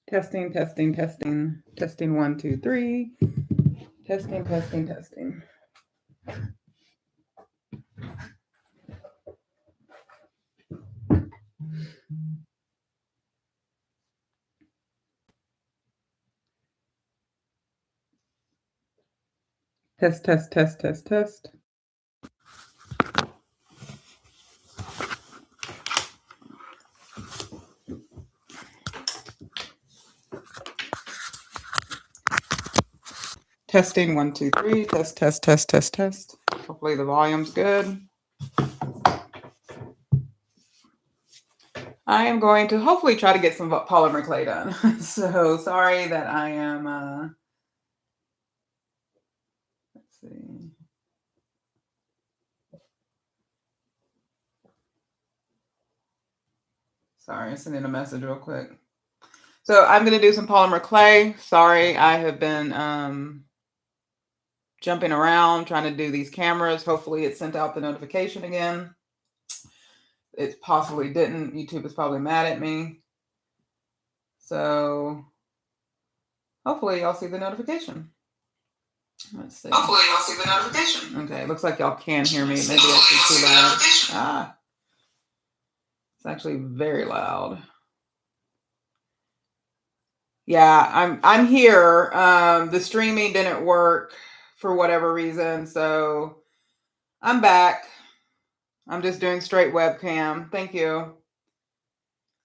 Testing, testing, testing. Testing 1, 2, 3. Testing, testing, testing. Test, test, test, test, test. Testing 1, 2, 3. Test, test, test, test, test. Hopefully the volume's good. I am going to hopefully try to get some polymer clay done. So sorry that I am, let's see. Sorry, I'm sending a message real quick. So I'm going to do some polymer clay. Sorry, I have been jumping around trying to do these cameras. Hopefully it sent out the notification again. It possibly didn't. YouTube is probably mad at me. So hopefully y'all see the notification. Let's see. Hopefully y'all see the notification. Okay, looks like y'all can hear me. Maybe it's too loud. Ah, it's actually very loud. Yeah, I'm here. The streaming didn't work for whatever reason, so I'm back. I'm just doing straight webcam. Thank you.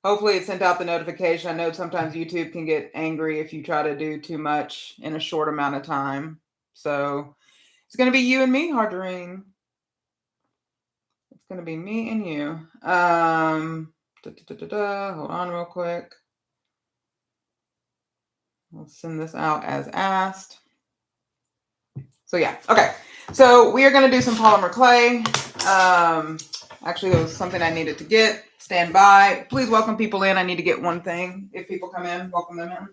Hopefully it sent out the notification. I know sometimes YouTube can get angry if you try to do too much in a short amount of time. So it's going to be you and me, Hardring. It's going to be me and you. Hold on real quick. We'll send this out as asked. So yeah, okay. So we are going to do some polymer clay. Actually, it was something I needed to get. Stand by. Please welcome people in. I need to get one thing. If people come in, welcome them in.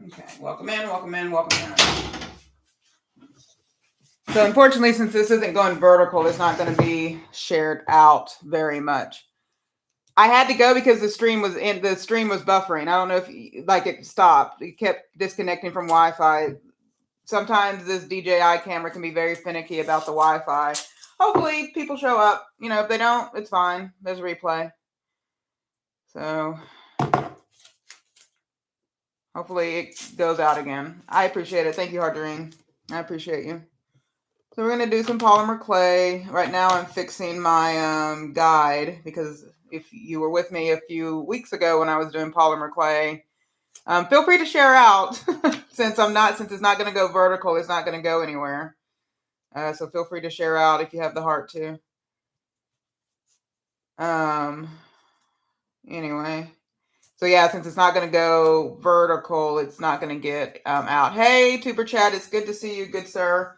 Okay, welcome in, welcome in, welcome in. So unfortunately, since this isn't going vertical, it's not going to be shared out very much. I had to go because the stream was buffering. I don't know if it stopped. It kept disconnecting from Wi-Fi. Sometimes this DJI camera can be very finicky about the Wi-Fi. Hopefully people show up. If they don't, it's fine. There's a replay. So hopefully it goes out again. I appreciate it. Thank you, Hardring. I appreciate you. So we're going to do some polymer clay. Right now I'm fixing my guide because if you were with me a few weeks ago when I was doing polymer clay, feel free to share out since it's not going to go vertical, it's not going to go anywhere. So feel free to share out if you have the heart to. Anyway. So yeah, since it's not going to go vertical, it's not going to get out. Hey, Tuber Chat, it's good to see you, good sir.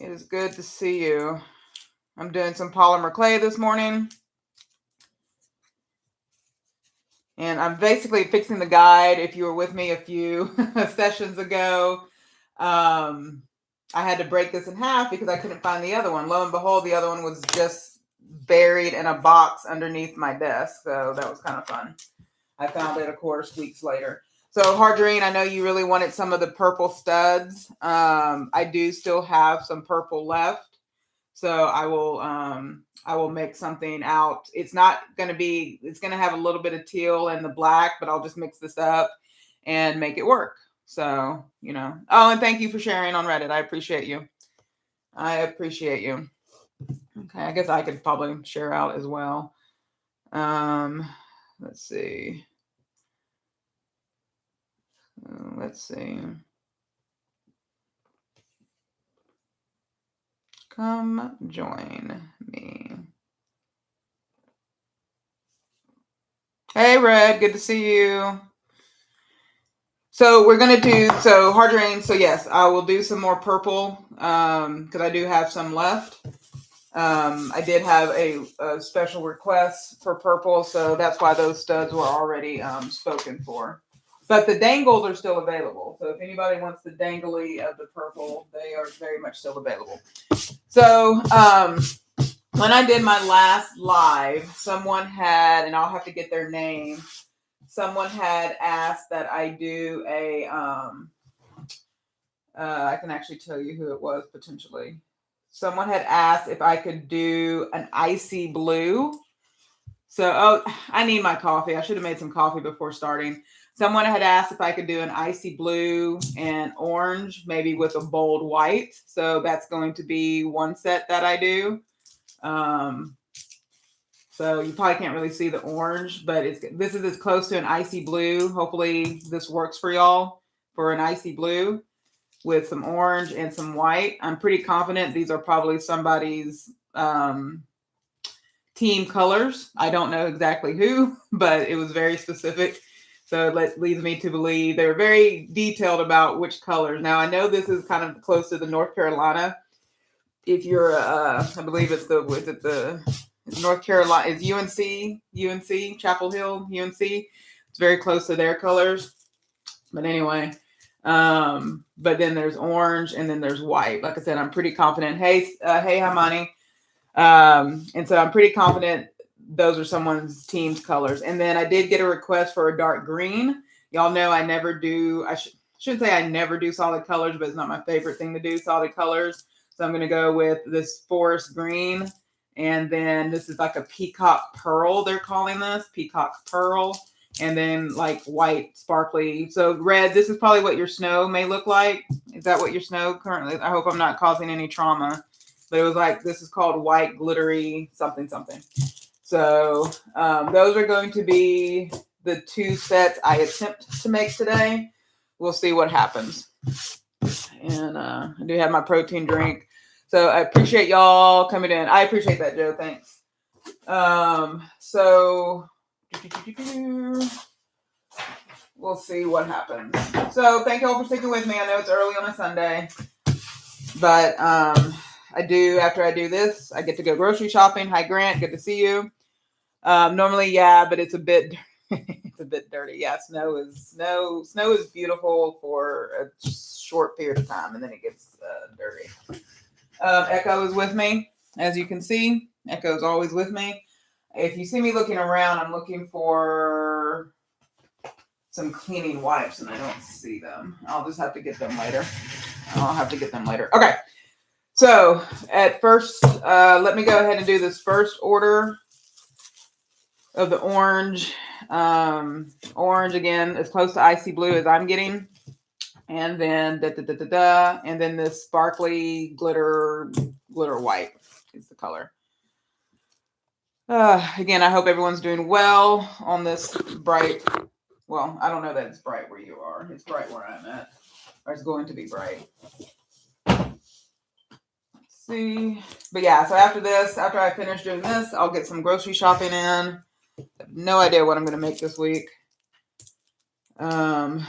It is good to see you. I'm doing some polymer clay this morning. And I'm basically fixing the guide. If you were with me a few sessions ago, I had to break this in half because I couldn't find the other one. Lo and behold, the other one was just buried in a box underneath my desk. So that was kind of fun. I found it, of course, weeks later. So Hardrine, I know you really wanted some of the purple studs. I do still have some purple left. So I will make something out. It's going to have a little bit of teal and the black, but I'll just mix this up and make it work. So, Oh, and thank you for sharing on Reddit. I appreciate you. Okay, I guess I could probably share out as well. Let's see. Come join me. Hey, Red, good to see you. So we're going to do, hard rain. So yes, I will do some more purple because I do have some left. I did have a special request for purple, so that's why those studs were already spoken for. But the dangles are still available. So if anybody wants the dangly of the purple, they are very much still available. So when I did my last live, someone had, and I'll have to get their name, someone had asked that I do a, I can actually tell you who it was potentially. Someone had asked if I could do an icy blue. So, oh, I need my coffee. I should have made some coffee before starting. Someone had asked if I could do an icy blue and orange, maybe with a bold white. So that's going to be one set that I do. So you probably can't really see the orange, but this is as close to an icy blue. Hopefully this works for y'all for an icy blue with some orange and some white. I'm pretty confident these are probably somebody's team colors. I don't know exactly who, but it was very specific. So it leads me to believe they were very detailed about which colors. Now I know this is kind of close to the North Carolina. If you're, I believe it's the North Carolina, is UNC, Chapel Hill, UNC. It's very close to their colors. But anyway, but then there's orange and then there's white. Like I said, I'm pretty confident. Hey, Hamani. And so I'm pretty confident those are someone's team's colors. And then I did get a request for a dark green. Y'all know I never do, I shouldn't say I never do solid colors, but it's not my favorite thing to do, solid colors. So I'm going to go with this forest green. And then this is like a peacock pearl, they're calling this, peacock pearl. And then like white sparkly. So red, this is probably what your snow may look like. Is that what your snow currently? I hope I'm not causing any trauma. But it was like, this is called white glittery something. So those are going to be the two sets I attempt to make today. We'll see what happens. And I do have my protein drink. So I appreciate y'all coming in. I appreciate that, Joe. Thanks. So we'll see what happens. So thank y'all for sticking with me. I know it's early on a Sunday, but after I do this, I get to go grocery shopping. Hi, Grant. Good to see you. Normally, yeah, but it's a bit dirty. Yeah, snow is beautiful for a short period of time, and then it gets dirty. Echo is with me, as you can see. Echo is always with me. If you see me looking around, I'm looking for some cleaning wipes, and I don't see them. I'll just have to get them later. Okay. So at first, let me go ahead and do this first order of the orange. Orange again, as close to icy blue as I'm getting. And then and then this sparkly glitter white is the color. Again, I hope everyone's doing well on this bright. Well, I don't know that it's bright where you are. It's bright where I'm at. Or it's going to be bright. See, but yeah, so after I finish doing this, I'll get some grocery shopping in. I have no idea what I'm going to make this week. And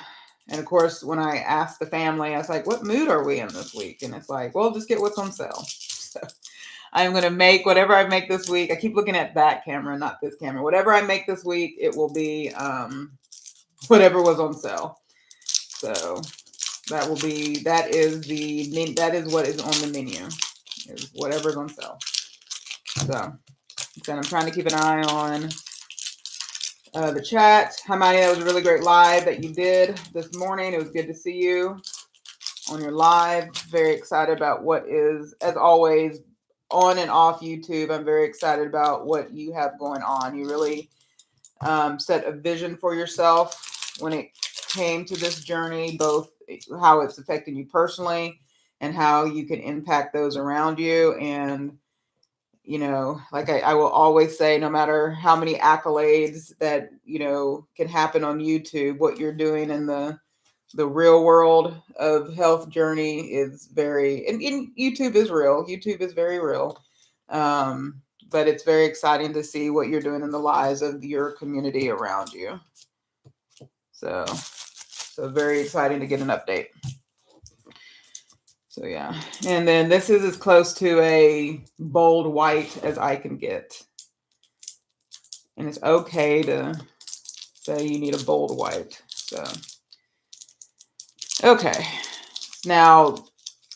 of course, when I asked the family, I was like, what mood are we in this week? And it's like, well, just get what's on sale. So I'm going to make whatever I make this week. I keep looking at that camera, not this camera. Whatever I make this week, it will be whatever was on sale. So that is what is on the menu. Is whatever's on sale. So then I'm trying to keep an eye on the chat. Hi, Mighty, that was a really great live that you did this morning. It was good to see you on your live. Very excited about what is, as always, on and off YouTube. I'm very excited about what you have going on. You really set a vision for yourself when it came to this journey, both how it's affecting you personally and how you can impact those around you. And, you know, like I will always say, no matter how many accolades that, you know, can happen on YouTube, what you're doing in the real world of health journey is very, and YouTube is real. YouTube is very real. But it's very exciting to see what you're doing in the lives of your community around you. So very exciting to get an update. So yeah, and then this is as close to a bold white as I can get. And it's okay to say you need a bold white. So, okay. Now,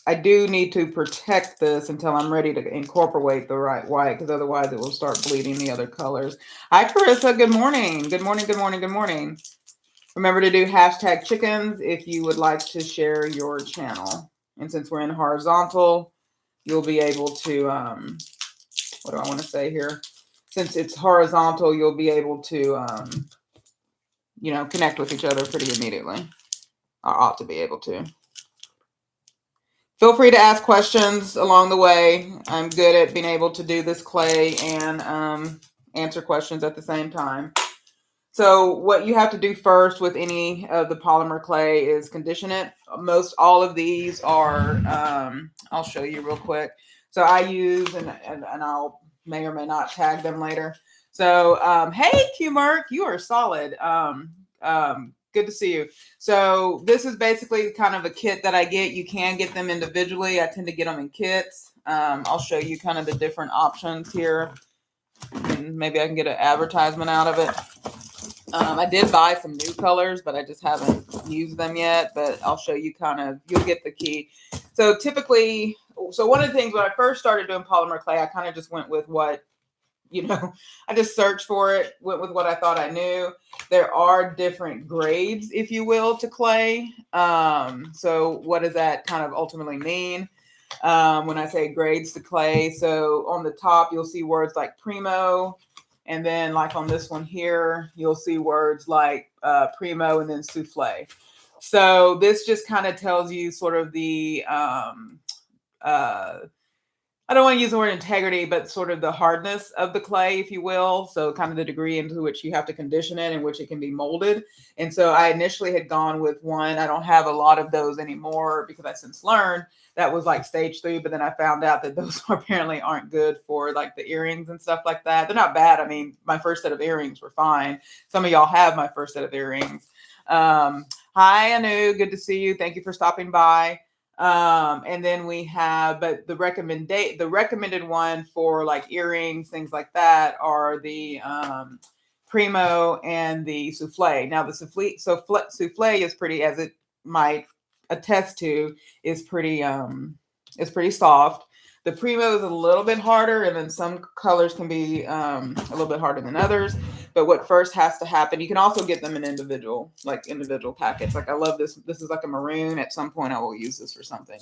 I do need to protect this until I'm ready to incorporate the right white, because otherwise it will start bleeding the other colors. Hi, Carissa. Good morning. Good morning, good morning, good morning. Remember to do hashtag chickens if you would like to share your channel. And since we're in horizontal, you'll be able to, what do I want to say here? Since it's horizontal, you'll be able to, you know, connect with each other pretty immediately. I ought to be able to. Feel free to ask questions along the way. I'm good at being able to do this clay and answer questions at the same time. So what you have to do first with any of the polymer clay is condition it. Most all of these are, I'll show you real quick. So I use, and I'll may or may not tag them later. So, hey, Q-Mark, you are solid. Good to see you. So this is basically kind of a kit that I get. You can get them individually. I tend to get them in kits. I'll show you kind of the different options here. And maybe I can get an advertisement out of it. I did buy some new colors, but I just haven't used them yet. But I'll show you kind of, you'll get the key. So typically, so one of the things when I first started doing polymer clay, I kind of just went with what, you know, I just searched for it, went with what I thought I knew. There are different grades, if you will, to clay. So what does that kind of ultimately mean? When I say grades to clay, so on the top, you'll see words like primo. And then like on this one here, you'll see words like primo and then souffle. So this just kind of tells you sort of the, I don't want to use the word integrity, but sort of the hardness of the clay, if you will. So kind of the degree into which you have to condition it and which it can be molded. And so I initially had gone with one. I don't have a lot of those anymore because I since learned that was like stage 3. But then I found out that those apparently aren't good for like the earrings and stuff like that. They're not bad. I mean, my first set of earrings were fine. Some of y'all have my first set of earrings. Hi, Anu. Good to see you. Thank you for stopping by. And then we have, but the recommended one for like earrings, things like that are the primo and the souffle. Now the souffle is pretty, as it might attest to, is pretty soft. The primo is a little bit harder, and then some colors can be a little bit harder than others. But what first has to happen, you can also get them in individual packets. Like I love this. This is like a maroon. At some point, I will use this for something.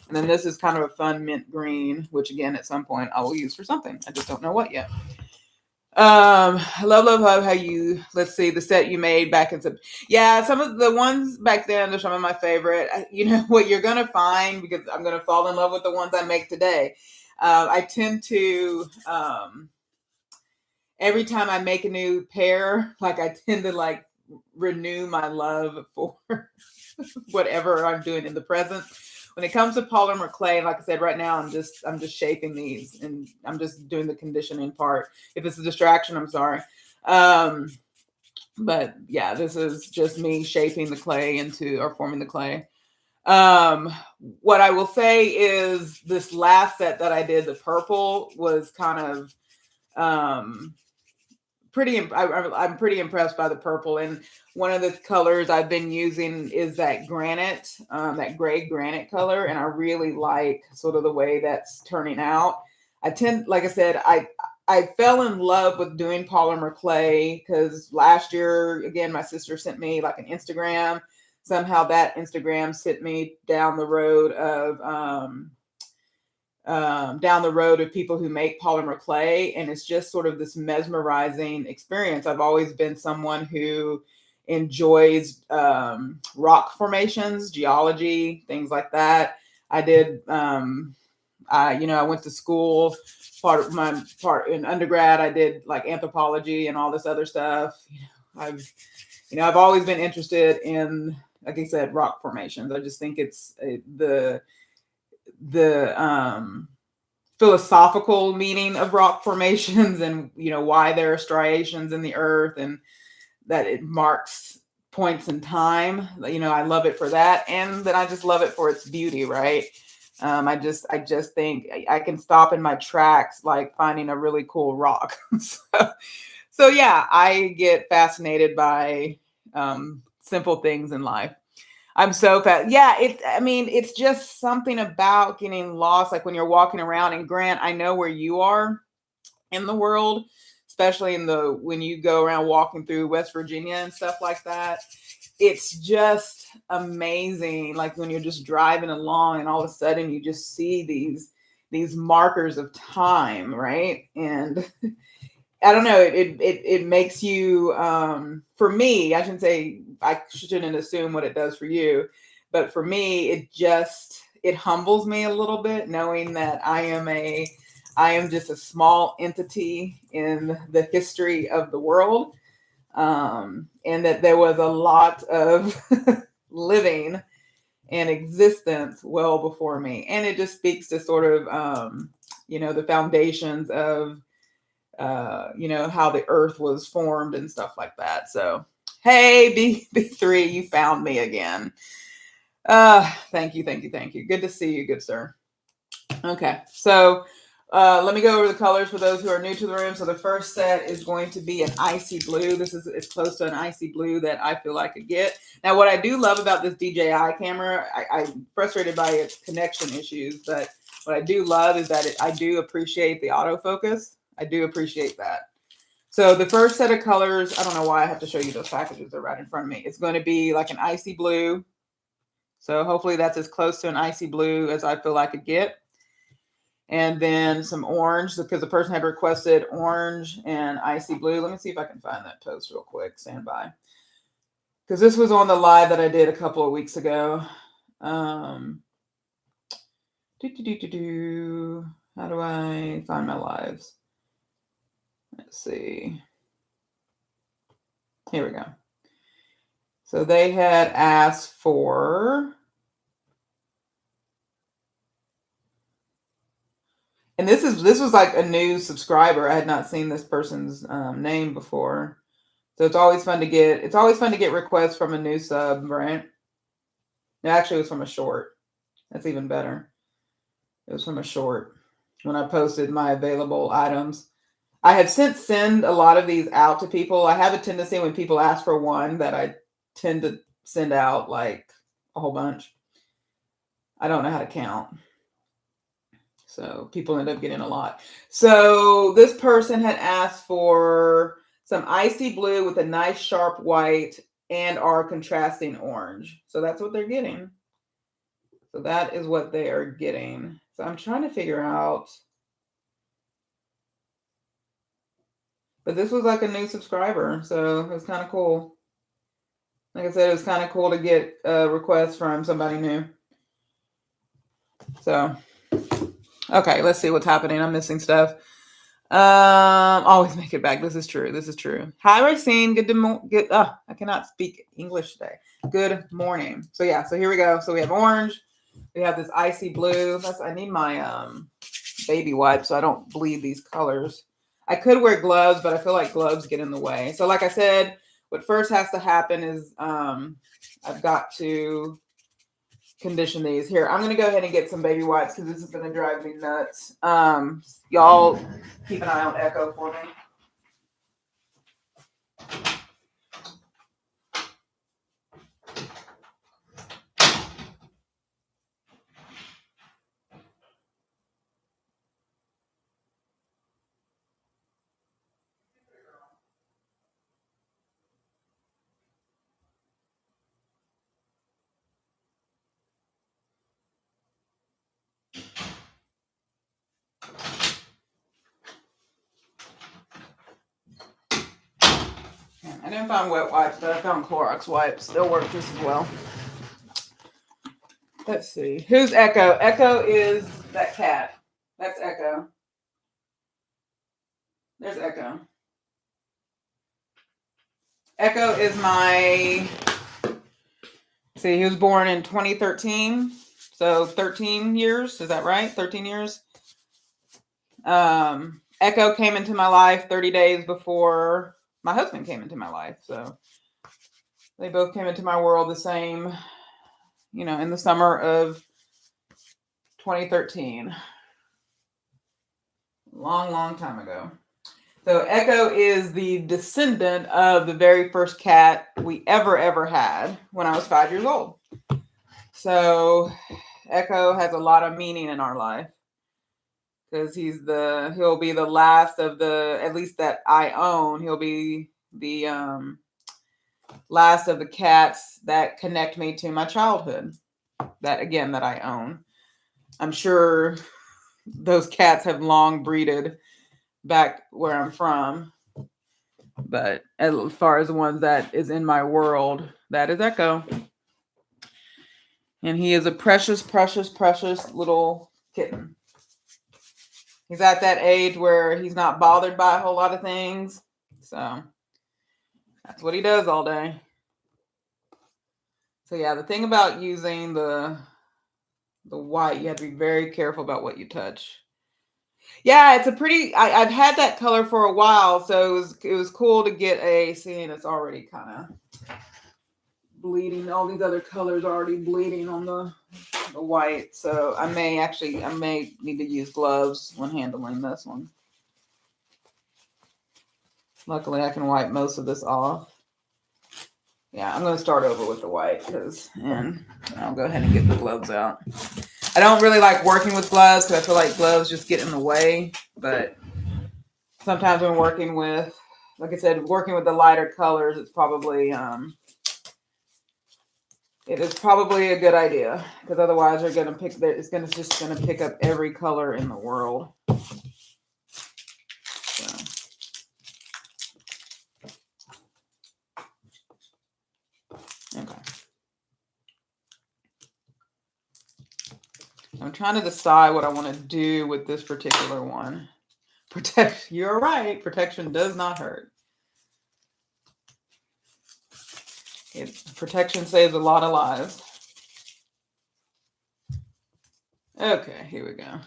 And then this is kind of a fun mint green, which again, at some point, I will use for something. I just don't know what yet. I love how you, let's see, the set you made back in September. Yeah, some of the ones back then are some of my favorite. You know what you're going to find, because I'm going to fall in love with the ones I make today. I tend to, every time I make a new pair, like I tend to like renew my love for whatever I'm doing in the present. When it comes to polymer clay, like I said, right now I'm just shaping these, and I'm just doing the conditioning part. If it's a distraction, I'm sorry. But yeah, this is just me shaping the clay into, or forming the clay. What I will say is this last set that I did, the purple, was kind of I'm pretty impressed by the purple. And one of the colors I've been using is that granite, that gray granite color. And I really like sort of the way that's turning out. Like I said, I fell in love with doing polymer clay because last year, again, my sister sent me like an Instagram. Somehow that Instagram sent me down the road of people who make polymer clay, and it's just sort of this mesmerizing experience. I've always been someone who enjoys rock formations, geology, things like that. I did, I went to school. Part in undergrad, I did like anthropology and all this other stuff. I've always been interested in, like I said, rock formations. I just think it's the philosophical meaning of rock formations, and why there are striations in the earth, and that it marks points in time. I love it for that, and then I just love it for its beauty, right? I just think I can stop in my tracks, like finding a really cool rock. So yeah, I get fascinated by simple things in life. I'm so fast. Yeah, I mean, it's just something about getting lost. Like when you're walking around, and Grant, I know where you are in the world, especially when you go around walking through West Virginia and stuff like that. It's just amazing. Like when you're just driving along and all of a sudden you just see these markers of time, right? And I don't know, it makes you for me, I shouldn't say, I shouldn't assume what it does for you, but for me it humbles me a little bit knowing that I am just a small entity in the history of the world, and that there was a lot of living and existence well before me. And it just speaks to sort of, the foundations of, how the earth was formed and stuff like that. So, hey, B3, you found me again. Thank you, thank you, thank you. Good to see you, good sir. Okay, so let me go over the colors for those who are new to the room. So the first set is going to be an icy blue. It's close to an icy blue that I feel I could get. Now, what I do love about this DJI camera, I'm frustrated by its connection issues, but what I do love is that I do appreciate the autofocus. I do appreciate that. So the first set of colors, I don't know why I have to show you those packages. They're right in front of me. It's going to be like an icy blue. So hopefully that's as close to an icy blue as I feel I could get. And then some orange, because the person had requested orange and icy blue. Let me see if I can find that post real quick. Stand by. Because this was on the live that I did a couple of weeks ago. How do I find my lives? Let's see. Here we go. So they had asked for, and this was like a new subscriber. I had not seen this person's name before. So it's always fun to get requests from a new sub, right? It actually was from a short. That's even better. It was from a short when I posted my available items. I have since sent a lot of these out to people. I have a tendency when people ask for one that I tend to send out like a whole bunch. I don't know how to count. So people end up getting a lot. So this person had asked for some icy blue with a nice sharp white and our contrasting orange. So that's what they're getting. So that is what they are getting. So I'm trying to figure out. But this was like a new subscriber. So it was kind of cool. Like I said, it was kind of cool to get a request from somebody new. So, okay, let's see what's happening. I'm missing stuff. Always make it back. This is true. Hi, Racine. Good. I cannot speak English today. Good morning. So yeah. So here we go. So we have orange. We have this icy blue. I need my baby wipes so I don't bleed these colors. I could wear gloves, but I feel like gloves get in the way. So like I said, what first has to happen is I've got to condition these. Here, I'm going to go ahead and get some baby wipes because this is going to drive me nuts. Y'all keep an eye on Echo for me. I didn't find wet wipes, but I found Clorox wipes. They'll work just as well. Let's see. Who's Echo? Echo is that cat. That's Echo. There's Echo. Echo is my... See, he was born in 2013. So 13 years. Is that right? 13 years. Echo came into my life 30 days before my husband came into my life. So they both came into my world the same, in the summer of 2013. Long, long time ago. So Echo is the descendant of the very first cat we ever had when I was 5 years old. So Echo has a lot of meaning in our life because he'll be the last of the, at least that I own. He'll be the last of the cats that connect me to my childhood. That I own. I'm sure those cats have long breeded back where I'm from. But as far as the ones that is in my world, that is Echo. And he is a precious, precious, precious little kitten. He's at that age where he's not bothered by a whole lot of things. So that's what he does all day. So yeah, the thing about using the white, you have to be very careful about what you touch. Yeah, it's a pretty, I've had that color for a while, so it was cool to get seeing it's already kind of bleeding. All these other colors are already bleeding on the white. So I may need to use gloves when handling this one. Luckily I can wipe most of this off. Yeah, I'm going to start over with the white and I'll go ahead and get the gloves out. I don't really like working with gloves because I feel like gloves just get in the way. But sometimes when working with, like I said, working with the lighter colors, it's probably it is probably a good idea because otherwise it's just going to pick up every color in the world. So. Okay. I'm trying to decide what I want to do with this particular one. You're right. Protection does not hurt. Protection saves a lot of lives. Okay, here we go.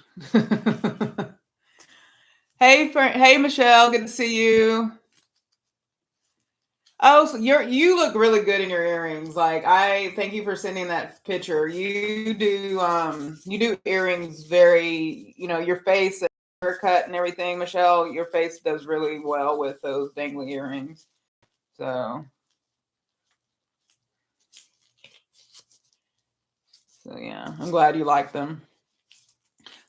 Hey, Michelle, good to see you. Oh, so you look really good in your earrings. Like, I thank you for sending that picture. You do earrings very, your face and haircut and everything, Michelle. Your face does really well with those dangly earrings. So yeah, I'm glad you like them.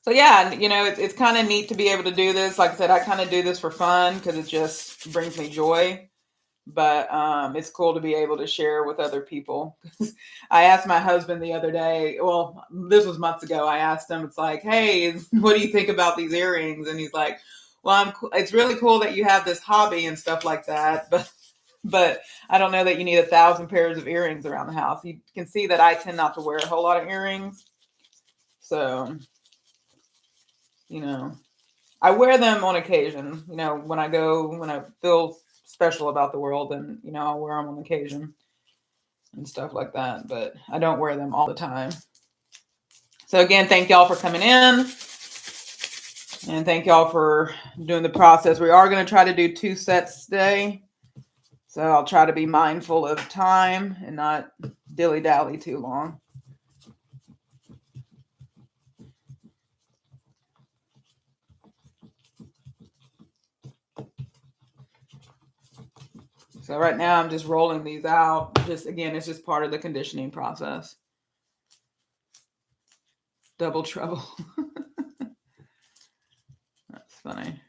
So yeah, it's kind of neat to be able to do this. Like I said, I kind of do this for fun because it just brings me joy. But it's cool to be able to share with other people. I asked my husband the other day, well, this was months ago. I asked him, it's like, hey, what do you think about these earrings? And he's like, well, it's really cool that you have this hobby and stuff like that. But I don't know that you need 1,000 pairs of earrings around the house. You can see that I tend not to wear a whole lot of earrings. So, I wear them on occasion, when I feel special about the world, and I'll wear them on occasion and stuff like that, but I don't wear them all the time. So again, thank y'all for coming in and thank y'all for doing the process. We are going to try to do 2 sets today, so I'll try to be mindful of time and not dilly-dally too long. So right now I'm just rolling these out. It's just part of the conditioning process. Double trouble. That's funny.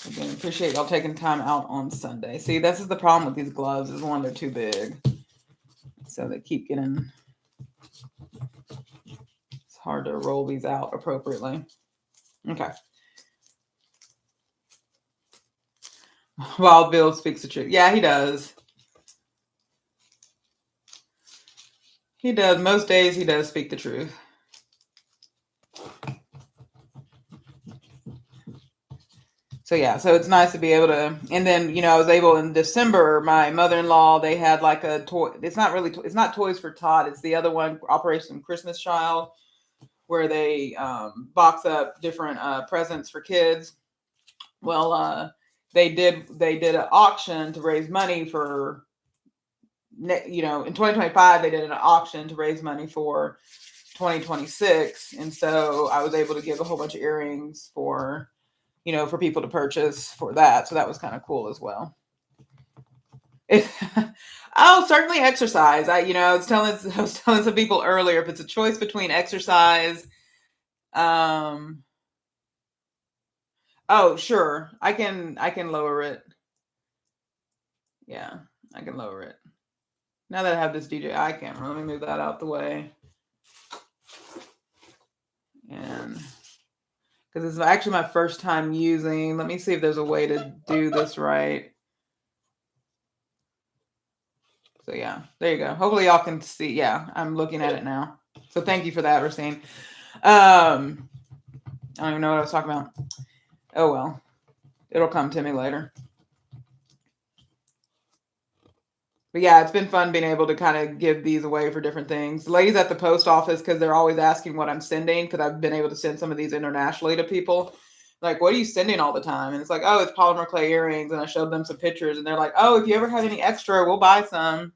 Again, appreciate y'all taking time out on Sunday. See, this is the problem with these gloves is one, they're too big. So they keep getting... It's hard to roll these out appropriately. Okay. Wild Bill speaks the truth. Yeah, he does. He does. Most days he does speak the truth. So yeah, so it's nice to be able to, and then, I was able in December, my mother-in-law, they had like a toy. It's not Toys for Tot. It's the other one, Operation Christmas Child, where they box up different presents for kids. Well, they did an auction to raise money for, you know, in 2025 they did an auction to raise money for 2026, and so I was able to give a whole bunch of earrings for, you know, for people to purchase for that. So that was kind of cool as well. Oh, certainly exercise. I was telling some people earlier, if it's a choice between exercise, oh, sure, I can lower it. Yeah, I can lower it. Now that I have this DJI camera, let me move that out the way. And because this is actually my first time using, let me see if there's a way to do this right. So yeah, there you go. Hopefully y'all can see. Yeah, I'm looking at it now. So thank you for that, Racine. I don't even know what I was talking about. Oh well, it'll come to me later. But yeah, it's been fun being able to kind of give these away for different things. The ladies at the post office, because they're always asking what I'm sending, because I've been able to send some of these internationally to people. Like, what are you sending all the time? And it's like, oh, it's polymer clay earrings. And I showed them some pictures, and they're like, oh, if you ever have any extra, we'll buy some.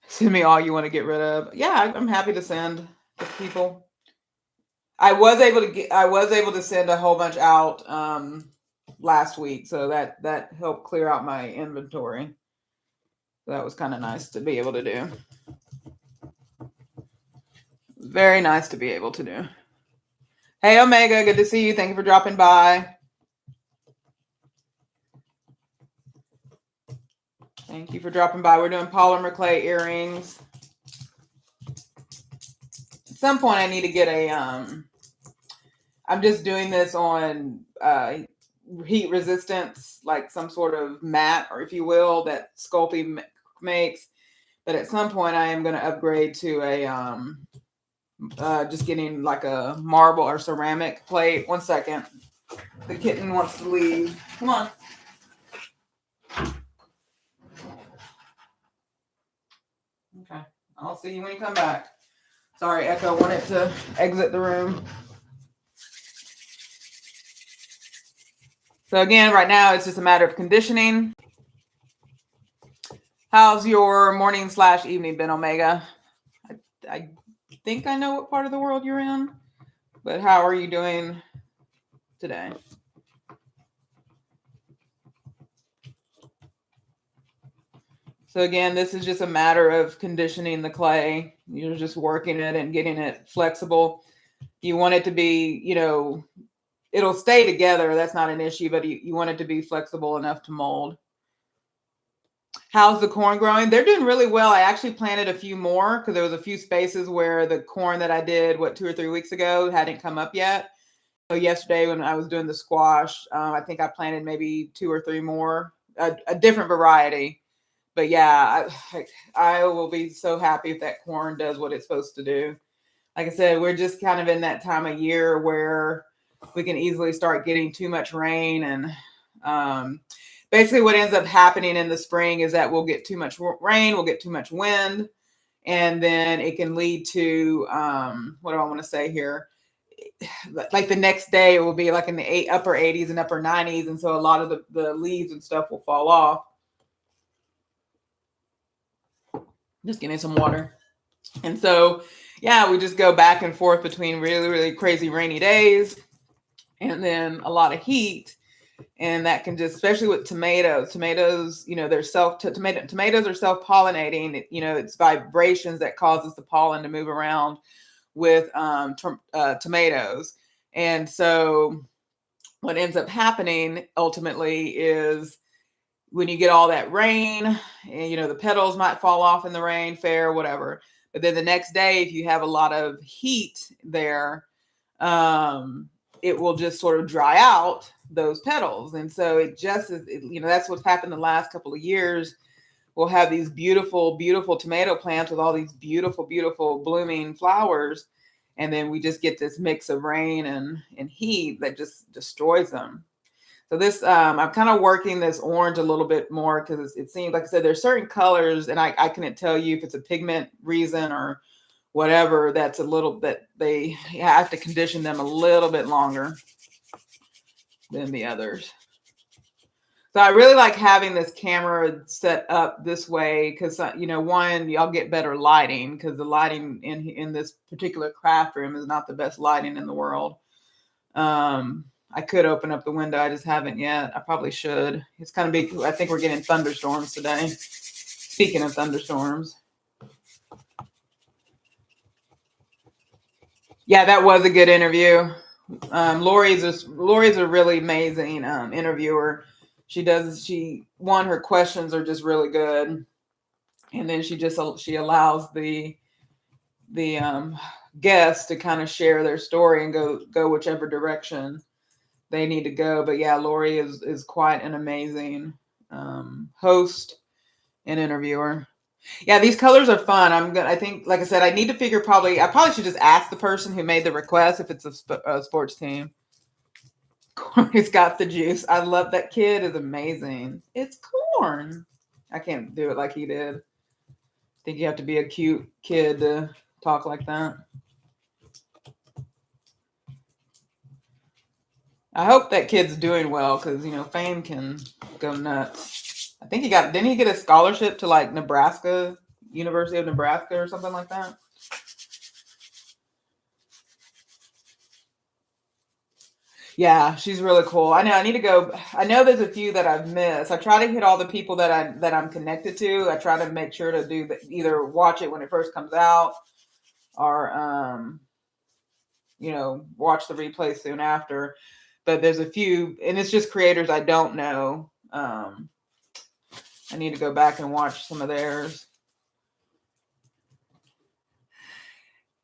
Send me all you want to get rid of. Yeah, I'm happy to send to people. I was able to send a whole bunch out last week, so that helped clear out my inventory. So that was kind of nice to be able to do. Very nice to be able to do. Hey Omega, good to see you. Thank you for dropping by. Thank you for dropping by. We're doing polymer clay earrings. At some point I need to get a I'm just doing this on heat resistance, like some sort of mat, or if you will, that Sculpey makes. But at some point I am going to upgrade to a just getting like a marble or ceramic plate. One second. The kitten wants to leave. Come on. Okay. I'll see you when you come back. Sorry, Echo wanted to exit the room. So again, right now it's just a matter of conditioning. How's your morning/evening been, Omega? I think I know what part of the world you're in, but how are you doing today? So again, this is just a matter of conditioning the clay. You're just working it and getting it flexible. You want it to be, you know, it'll stay together. That's not an issue, but you want it to be flexible enough to mold. How's the corn growing? They're doing really well. I actually planted a few more because there was a few spaces where the corn that I did, 2 or 3 weeks ago, hadn't come up yet. So yesterday when I was doing the squash, I think I planted maybe 2 or 3 more, a different variety. But yeah, I will be so happy if that corn does what it's supposed to do. Like I said, we're just kind of in that time of year where we can easily start getting too much rain. And basically what ends up happening in the spring is that we'll get too much rain, we'll get too much wind, and then it can lead to, what do I want to say here? Like the next day it will be like in the upper 80s and upper 90s. And so a lot of the leaves and stuff will fall off. Just getting some water. And so, yeah, we just go back and forth between really, really crazy rainy days and then a lot of heat. And that can just, especially with tomatoes, you know, they're tomatoes are self-pollinating. You know, it's vibrations that causes the pollen to move around with tomatoes. And so what ends up happening ultimately is when you get all that rain, and, you know, the petals might fall off in the rain, fair, whatever. But then the next day, if you have a lot of heat there, it will just sort of dry out those petals. And so it just is, you know, that's what's happened the last couple of years. We'll have these beautiful, beautiful tomato plants with all these beautiful, beautiful blooming flowers. And then we just get this mix of rain and heat that just destroys them. So this, I'm kind of working this orange a little bit more because it seems, like I said, there's certain colors, and I couldn't tell you if it's a pigment reason or whatever, that's a little bit, they have to condition them a little bit longer than the others. So I really like having this camera set up this way because, one, y'all get better lighting because the lighting in this particular craft room is not the best lighting in the world. I could open up the window. I just haven't yet. I probably should. It's kind of big. I think we're getting thunderstorms today. Speaking of thunderstorms. Yeah, that was a good interview. Lori's a really amazing interviewer. Her questions are just really good. And then she allows the guests to kind of share their story and go whichever direction they need to go. But yeah, Lori is quite an amazing host and interviewer. Yeah, these colors are fun. I think, like I said, I need to figure I probably should just ask the person who made the request if it's a sports team. Corey's got the juice. I love that kid is amazing. It's corn. I can't do it like he did. I think you have to be a cute kid to talk like that. I hope that kid's doing well because, fame can go nuts. I think didn't he get a scholarship to like Nebraska, University of Nebraska or something like that? Yeah, she's really cool. I know I need to go. I know there's a few that I've missed. I try to hit all the people that I'm connected to. I try to make sure to either watch it when it first comes out or watch the replay soon after. But there's a few, and it's just creators I don't know. I need to go back and watch some of theirs.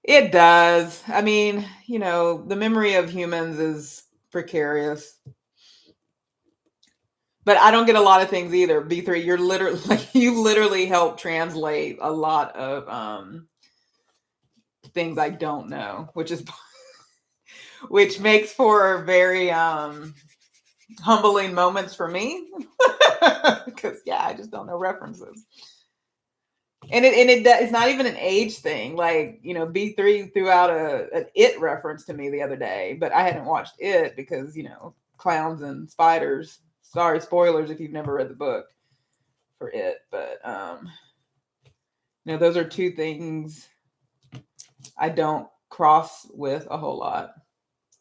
It does. I mean, the memory of humans is precarious. But I don't get a lot of things either. B3, you literally help translate a lot of things I don't know, which makes for very humbling moments for me. Because I just don't know references. And it's not even an age thing. Like, B3 threw out an It reference to me the other day, but I hadn't watched It because, clowns and spiders. Sorry, spoilers if you've never read the book for It. But, those are two things I don't cross with a whole lot.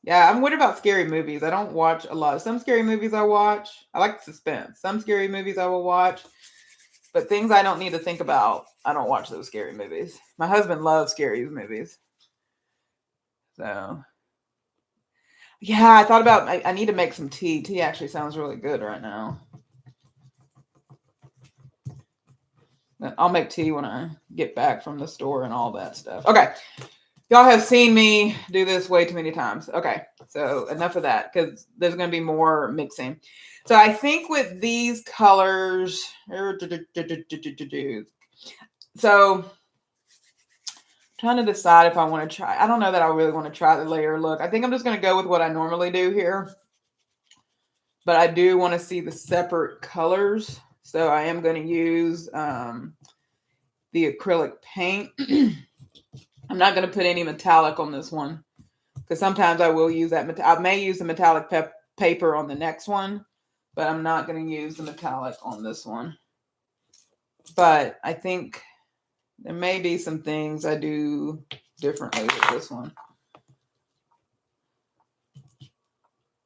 Yeah, I'm worried about scary movies. I don't watch a lot. Some scary movies I watch. I like suspense. Some scary movies I will watch. But things I don't need to think about, I don't watch those scary movies. My husband loves scary movies. So, yeah, I thought about, I need to make some tea. Tea actually sounds really good right now. I'll make tea when I get back from the store and all that stuff. Okay. Y'all have seen me do this way too many times. Okay. So enough of that because there's going to be more mixing. So I think with these colors, so trying to decide if I want to try. I don't know that I really want to try the layer look. I think I'm just going to go with what I normally do here. But I do want to see the separate colors. So I am going to use the acrylic paint. I'm not going to put any metallic on this one because sometimes I will use that. I may use the metallic paper on the next one, but I'm not going to use the metallic on this one. But I think there may be some things I do differently with this one.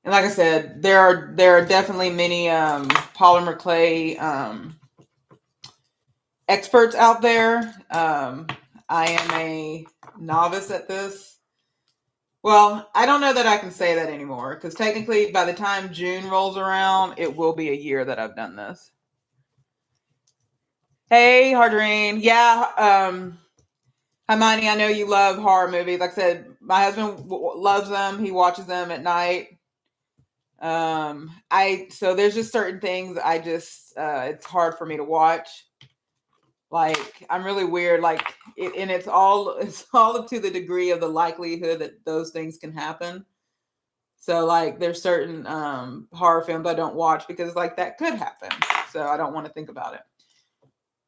And like I said, there are definitely many polymer clay experts out there. I am a novice at this. Well, I don't know that I can say that anymore because technically by the time June rolls around, it will be a year that I've done this. Hey, Hardreen. Yeah. Hermione, I know you love horror movies. Like I said, my husband loves them. He watches them at night. So there's just certain things I just, it's hard for me to watch. Like, I'm really weird. Like, and it's all up to the degree of the likelihood that those things can happen. So, like, there's certain horror films I don't watch because, like, that could happen. So I don't want to think about it.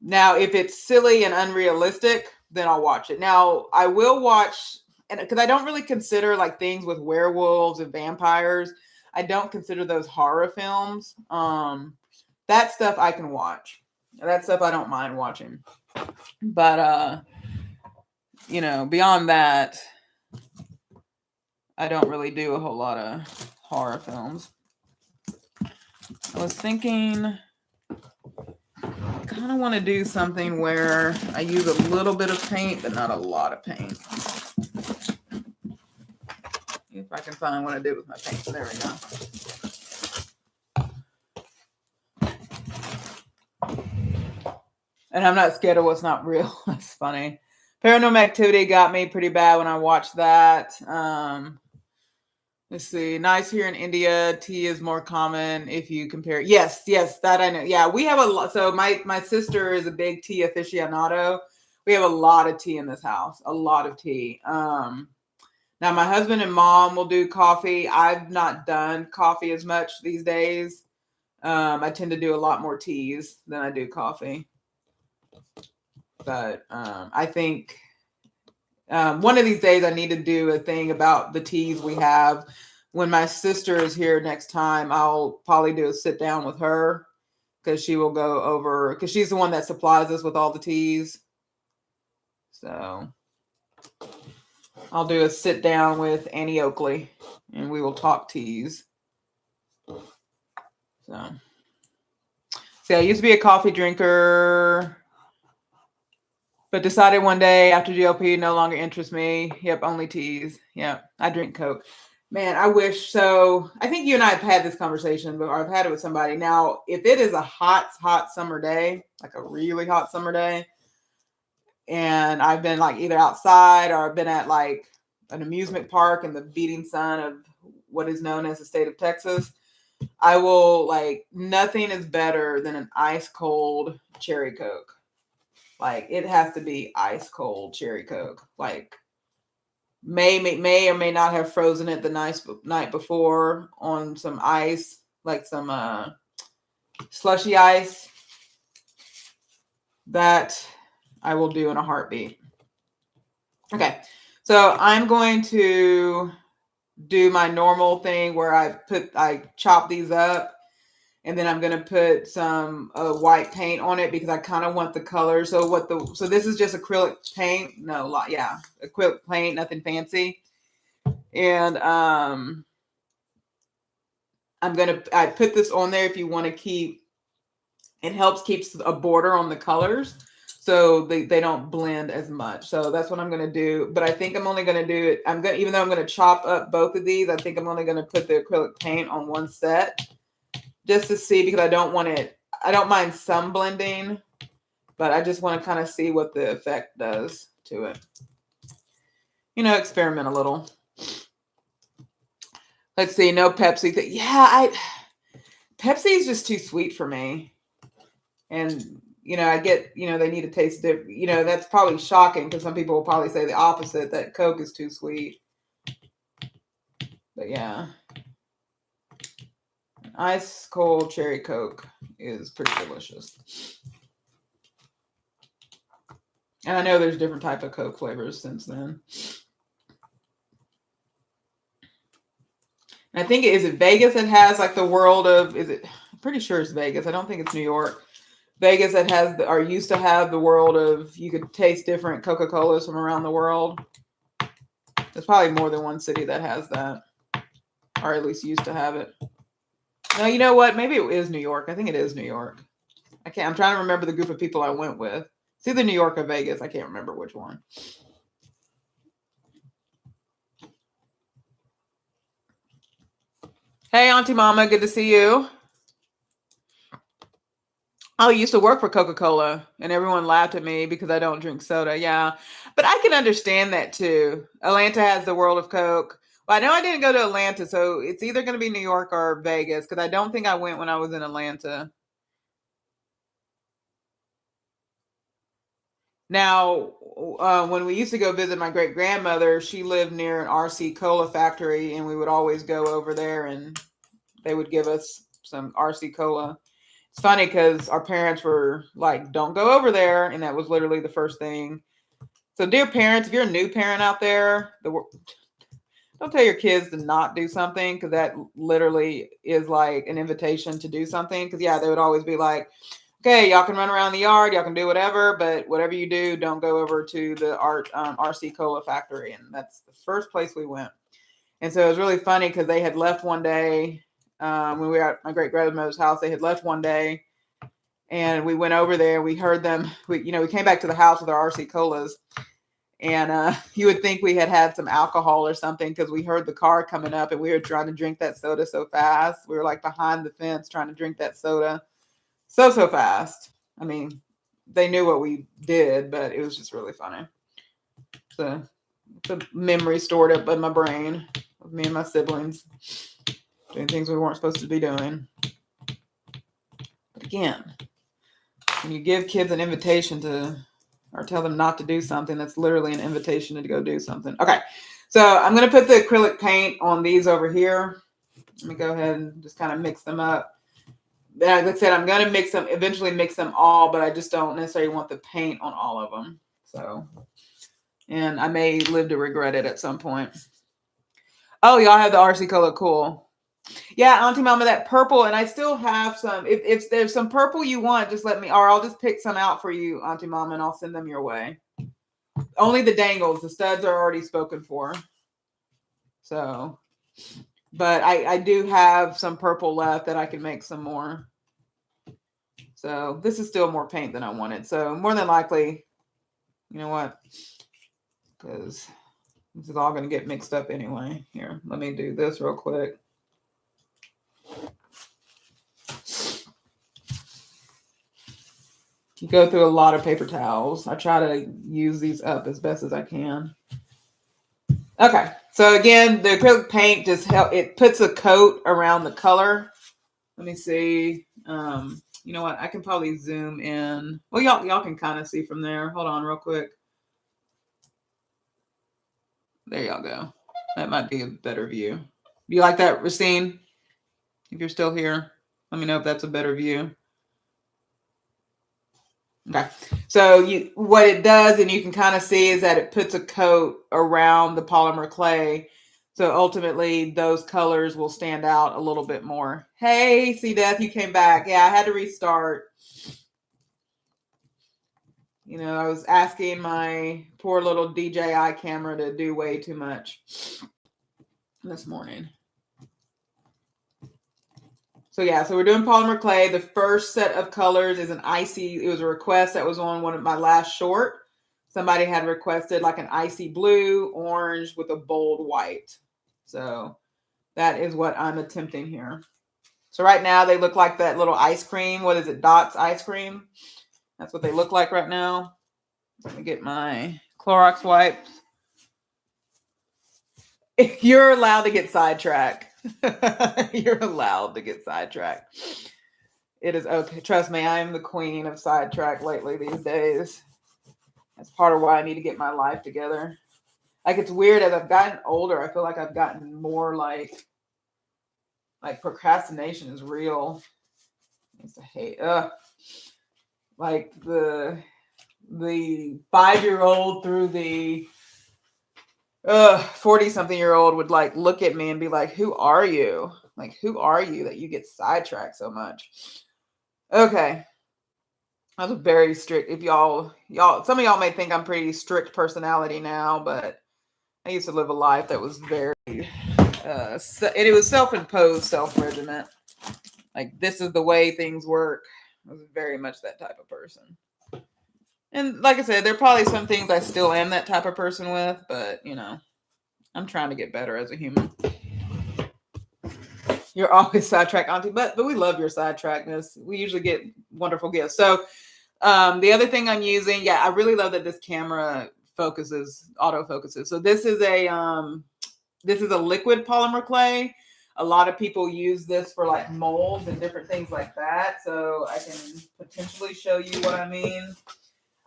Now, if it's silly and unrealistic, then I'll watch it. Now I will watch, and because I don't really consider like things with werewolves and vampires, I don't consider those horror films. That stuff I can watch. That stuff I don't mind watching. But you know, beyond that, I don't really do a whole lot of horror films. I was thinking, I kind of want to do something where I use a little bit of paint, but not a lot of paint. If I can find what I did with my paint. There we go. And I'm not scared of what's not real. That's funny. Paranormal Activity got me pretty bad when I watched that. Let's see. Nice here in India. Tea is more common if you compare. Yes, that I know. Yeah, we have a lot. So my sister is a big tea aficionado. We have a lot of tea in this house. A lot of tea. Now my husband and mom will do coffee. I've not done coffee as much these days. I tend to do a lot more teas than I do coffee. But I think one of these days I need to do a thing about the teas we have. When my sister is here next time, I'll probably do a sit down with her because she will go over, because she's the one that supplies us with all the teas. So I'll do a sit down with Annie Oakley and we will talk teas. So see, I used to be a coffee drinker, but decided one day after GLP no longer interests me. Yep, only teas. Yep, I drink Coke. Man, I wish so. I think you and I have had this conversation, but I've had it with somebody. Now, if it is a hot summer day, like a really hot summer day, and I've been like either outside or I've been at like an amusement park in the beating sun of what is known as the state of Texas, I will like, nothing is better than an ice cold cherry Coke. Like it has to be ice cold cherry Coke. Like may or may not have frozen it the night before on some ice, like some slushy ice. That I will do in a heartbeat. Okay, so I'm going to do my normal thing where I chop these up. And then I'm going to put some white paint on it because I kind of want the color. So this is just acrylic paint. No, yeah, acrylic paint, nothing fancy. And I put this on there if you want to keep, it helps keeps a border on the colors so they don't blend as much. So that's what I'm going to do. But I think I'm only going to do it. Even though I'm going to chop up both of these, I think I'm only going to put the acrylic paint on one set. Just to see, because I don't mind some blending, but I just want to kind of see what the effect does to it. You know, experiment a little. Let's see, no Pepsi. Pepsi is just too sweet for me. And, you know, I get, you know, they need to taste different. You know, that's probably shocking because some people will probably say the opposite, that Coke is too sweet. But yeah. Ice cold cherry Coke is pretty delicious. And I know there's different type of Coke flavors since then. And I think, is it Vegas that has like the world of, I'm pretty sure it's Vegas. I don't think it's New York. Vegas that has, or used to have the world of, you could taste different Coca-Colas from around the world. There's probably more than one city that has that. Or at least used to have it. No, you know what? Maybe it is New York. I think it is New York. I'm trying to remember the group of people I went with. It's either New York or Vegas. I can't remember which one. Hey, Auntie Mama. Good to see you. Oh, I used to work for Coca-Cola, and everyone laughed at me because I don't drink soda. Yeah, but I can understand that too. Atlanta has the World of Coke. Well, I know I didn't go to Atlanta, so it's either going to be New York or Vegas because I don't think I went when I was in Atlanta. Now, when we used to go visit my great-grandmother, she lived near an RC Cola factory, and we would always go over there, and they would give us some RC Cola. It's funny because our parents were like, don't go over there. And that was literally the first thing. So dear parents, if you're a new parent out there, don't tell your kids to not do something, because that literally is like an invitation to do something. Because yeah, they would always be like, okay, y'all can run around the yard, y'all can do whatever, but whatever you do, don't go over to the RC Cola factory. And that's the first place we went. And so it was really funny because they had left one day when we were at my great grandmother's house. They had left one day, and we went over there. We heard them. We came back to the house with our RC Colas. And you would think we had some alcohol or something, because we heard the car coming up and we were trying to drink that soda so fast. We were like behind the fence trying to drink that soda so fast. I mean, they knew what we did, but it was just really funny. So it's a memory stored up in my brain of me and my siblings doing things we weren't supposed to be doing. But again, when you give kids an invitation to, or tell them not to do something, that's literally an invitation to go do something. Okay, so I'm going to put the acrylic paint on these over here. Let me go ahead and just kind of mix them up. Like I said, I'm going to eventually mix them all, but I just don't necessarily want the paint on all of them. So, and I may live to regret it at some point. Oh, y'all have the RC Cola. Cool. Yeah, Auntie Mama, that purple, and I still have some. If there's some purple you want, just let me, or I'll just pick some out for you, Auntie Mama, and I'll send them your way. Only the dangles. The studs are already spoken for. So, but I do have some purple left that I can make some more. So this is still more paint than I wanted. So more than likely, you know what? Because this is all going to get mixed up anyway. Here, let me do this real quick. You go through a lot of paper towels. I try to use these up as best as I can. Okay, so again, the acrylic paint just it puts a coat around the color. Let me see. You know what? I can probably zoom in. Well, y'all can kind of see from there. Hold on real quick. There y'all go. That might be a better view. Do you like that, Racine? If you're still here, let me know if that's a better view. Okay, so what it does, and you can kind of see, is that it puts a coat around the polymer clay. So ultimately, those colors will stand out a little bit more. Hey, C-Death, you came back. Yeah, I had to restart. You know, I was asking my poor little DJI camera to do way too much this morning. So yeah, so we're doing polymer clay. The first set of colors is an icy. It was a request that was on one of my last short. Somebody had requested like an icy blue, orange with a bold white. So that is what I'm attempting here. So right now they look like that little ice cream. What is it? Dots ice cream. That's what they look like right now. Let me get my Clorox wipes. You're allowed to get sidetracked. You're allowed to get sidetracked. It is okay. Trust me, I am the queen of sidetrack lately these days. That's part of why I need to get my life together. Like, it's weird, as I've gotten older, I feel like I've gotten more like procrastination is real. I used to hate like the 5-year-old through the 40-something-year-old would like look at me and be like, who are you? Like, who are you that you get sidetracked so much? Okay. I was very strict. If y'all, some of y'all may think I'm pretty strict personality now, but I used to live a life that was very, and it was self-imposed self-regiment. Like, this is the way things work. I was very much that type of person. And like I said, there are probably some things I still am that type of person with, but you know, I'm trying to get better as a human. You're always sidetracked, Auntie, but we love your sidetrackedness. We usually get wonderful gifts. So the other thing I'm using, yeah, I really love that this camera autofocuses. So this is a liquid polymer clay. A lot of people use this for like molds and different things like that. So I can potentially show you what I mean.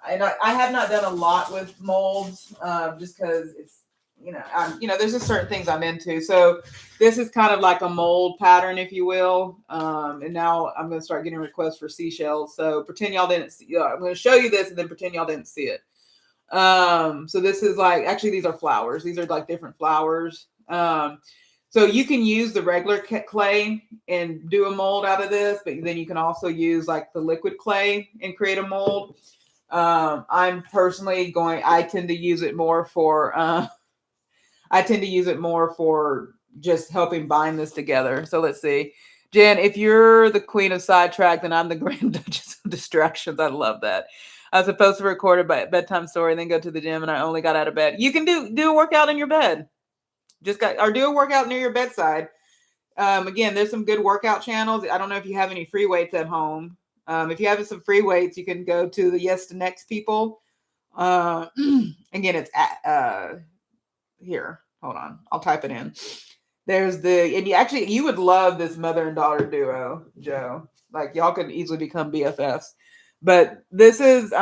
I have not done a lot with molds, just because it's, there's just certain things I'm into. So this is kind of like a mold pattern, if you will. And now I'm going to start getting requests for seashells. So pretend y'all didn't see. I'm going to show you this and then pretend y'all didn't see it. So this is like, actually, these are flowers. These are like different flowers. So you can use the regular clay and do a mold out of this, but then you can also use like the liquid clay and create a mold. I'm personally I tend to use it more for, just helping bind this together. So let's see. Jen, if you're the queen of sidetrack, then I'm the grand duchess of distractions. I love that. I was supposed to record a bedtime story and then go to the gym, and I only got out of bed. You can do a workout in your bed. Or do a workout near your bedside. Again, there's some good workout channels. I don't know if you have any free weights at home. If you have some free weights, you can go to the Yes to Next people. Again, it's here. Hold on. I'll type it in. There's you would love this mother and daughter duo, Joe. Like y'all could easily become BFFs. But this is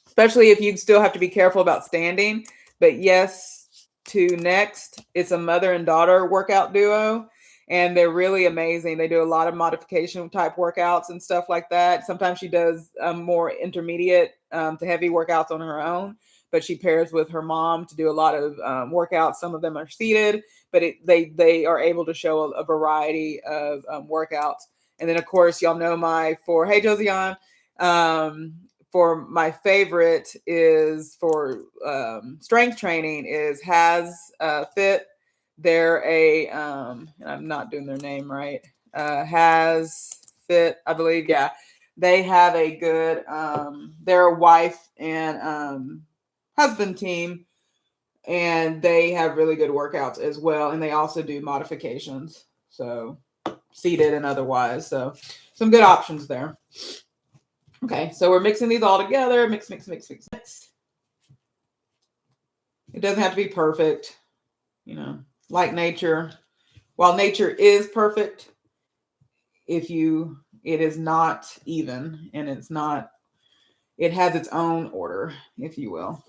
especially if you still have to be careful about standing. But Yes to Next, it's a mother and daughter workout duo, and they're really amazing. They do a lot of modification type workouts and stuff like that. Sometimes she does more intermediate to heavy workouts on her own, but she pairs with her mom to do a lot of workouts. Some of them are seated, but they are able to show a variety of workouts. And then of course, y'all know hey Josiane, for my favorite is for strength training is Has Fit. They're and I'm not doing their name right. Has Fit, I believe. Yeah, they have a good. They're a wife and husband team, and they have really good workouts as well. And they also do modifications, so seated and otherwise. So some good options there. Okay, so we're mixing these all together. Mix. It doesn't have to be perfect, like nature. While nature is perfect, it is not even, and it has its own order, if you will.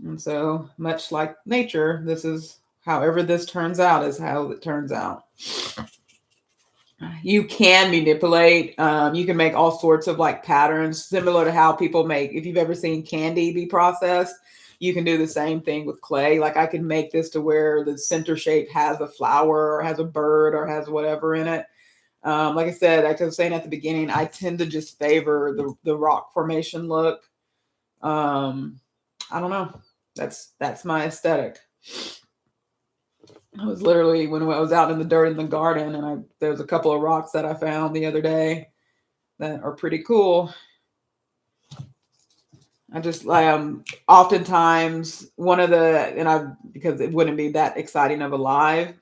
And so much like nature, this is however this turns out is how it turns out. You can manipulate. You can make all sorts of like patterns similar to how people make, if you've ever seen candy be processed, you can do the same thing with clay. Like I can make this to where the center shape has a flower or has a bird or has whatever in it. Like I said, like I was saying at the beginning, I tend to just favor the rock formation look. I don't know. That's my aesthetic. I was literally, when I was out in the dirt in the garden, and there was a couple of rocks that I found the other day that are pretty cool. I just oftentimes because it wouldn't be that exciting of a live.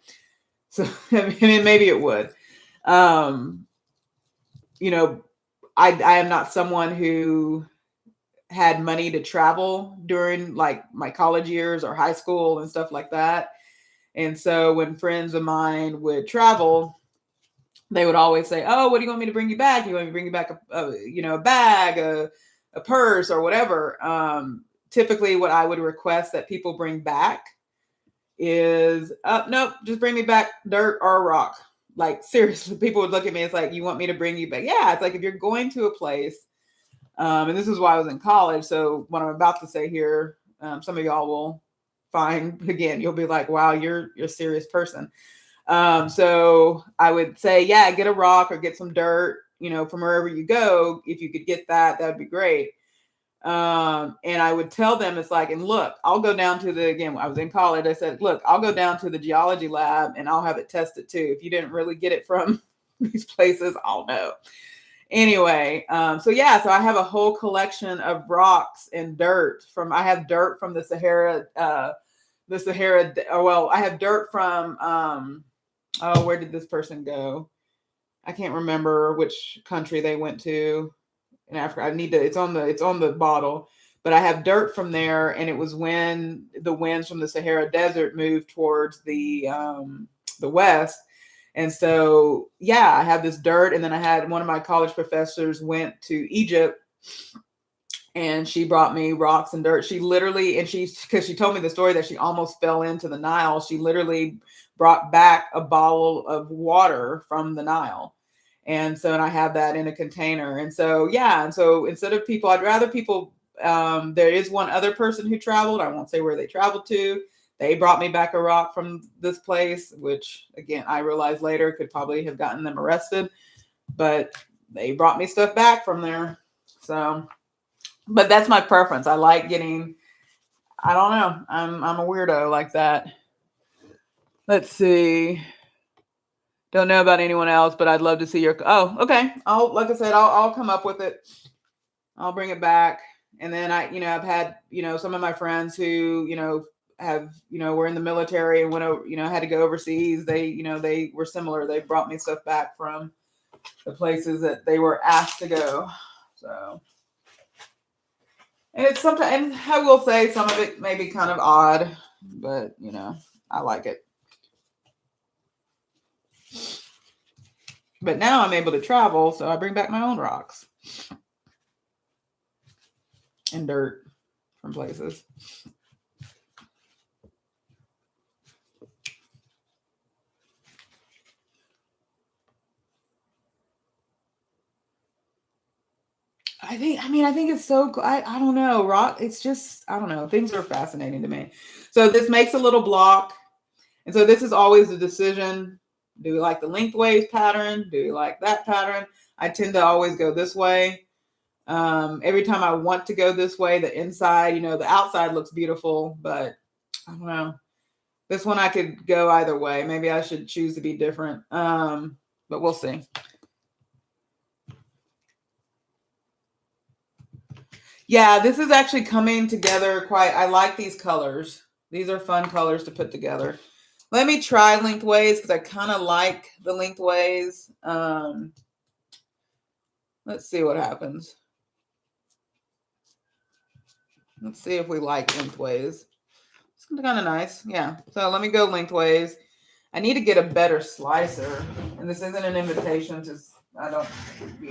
So I mean, maybe it would. I am not someone who had money to travel during like my college years or high school and stuff like that. And so when friends of mine would travel, they would always say, "Oh, what do you want me to bring you back? You want me to bring you back a bag, a purse, or whatever?" Typically, what I would request that people bring back is, "Nope, just bring me back dirt or a rock." Like seriously, people would look at me. It's like, "You want me to bring you back?" Yeah, it's like if you're going to a place, and this is why I was in college. So what I'm about to say here, some of y'all will find again, you'll be like, wow, you're a serious person. So I would say, yeah, get a rock or get some dirt, from wherever you go. If you could get that would be great. And I would tell them, it's like, and look, I'll go down to again, I was in college. I said, look, I'll go down to the geology lab and I'll have it tested too. If you didn't really get it from these places, I'll know. Anyway, so I have a whole collection of rocks and dirt I have dirt from the Sahara, I have dirt from, where did this person go? I can't remember which country they went to in Africa. It's on the bottle, but I have dirt from there. And it was when the winds from the Sahara Desert moved towards the West. And so, I have this dirt. And then I had one of my college professors went to Egypt and she brought me rocks and dirt. She literally, because she told me the story that she almost fell into the Nile. She literally brought back a bottle of water from the Nile. And so, and I have that in a container. And so, and so instead of I'd rather people There is one other person who traveled. I won't say where they traveled to. They brought me back a rock from this place, which again, I realized later could probably have gotten them arrested, but they brought me stuff back from there. So, but that's my preference. I like getting, I don't know. I'm a weirdo like that. Let's see. Don't know about anyone else, but I'd love to see your, oh, okay. Like I said, I'll come up with it. I'll bring it back. And then I've had, some of my friends who, were in the military and went over, had to go overseas. They were similar. They brought me stuff back from the places that they were asked to go. So, and it's sometimes, and I will say some of it may be kind of odd, but I like it. But now I'm able to travel, so I bring back my own rocks and dirt from places. I think it's so cool. I don't know. Rock, it's just, I don't know. Things are fascinating to me. So this makes a little block. And so this is always the decision. Do we like the lengthways pattern? Do we like that pattern? I tend to always go this way. Every time I want to go this way, the inside, the outside looks beautiful, but I don't know. This one I could go either way. Maybe I should choose to be different. But we'll see. Yeah, this is actually coming together quite. I like these colors. These are fun colors to put together. Let me try lengthways because I kind of like the lengthways. Let's see what happens. Let's see if we like lengthways. It's kind of nice. Yeah. So let me go lengthways. I need to get a better slicer. And this isn't an invitation to,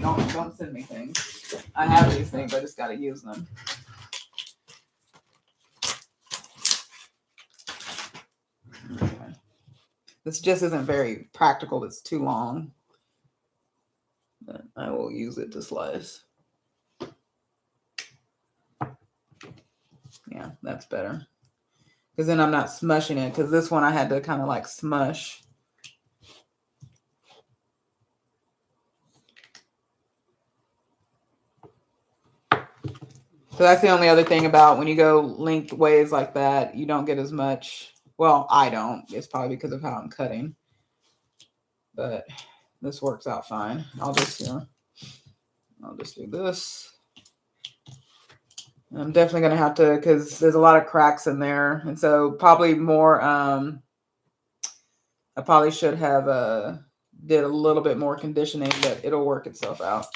don't send me things. I have these things. I just got to use them. Okay. This just isn't very practical. It's too long. But I will use it to slice. Yeah, that's better. Because then I'm not smushing it. Because this one I had to kind of like smush. So that's the only other thing about when you go lengthways like that, you don't get as much. Well, I don't. It's probably because of how I'm cutting. But this works out fine. I'll just do this. I'm definitely going to have to, because there's a lot of cracks in there. And so probably more, I probably should have did a little bit more conditioning, but it'll work itself out.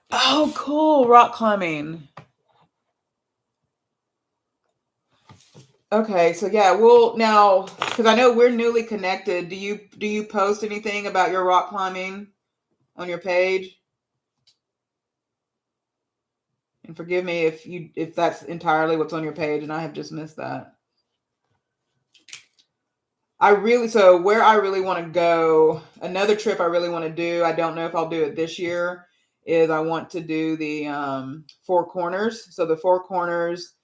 Oh, cool. Rock climbing. Okay, so yeah, we'll now, because I know we're newly connected. Do you post anything about your rock climbing on your page? And forgive me if that's entirely what's on your page and I have just missed that. So where I really want to go, another trip I really want to do, I don't know if I'll do it this year, is I want to do the Four Corners. So the Four Corners,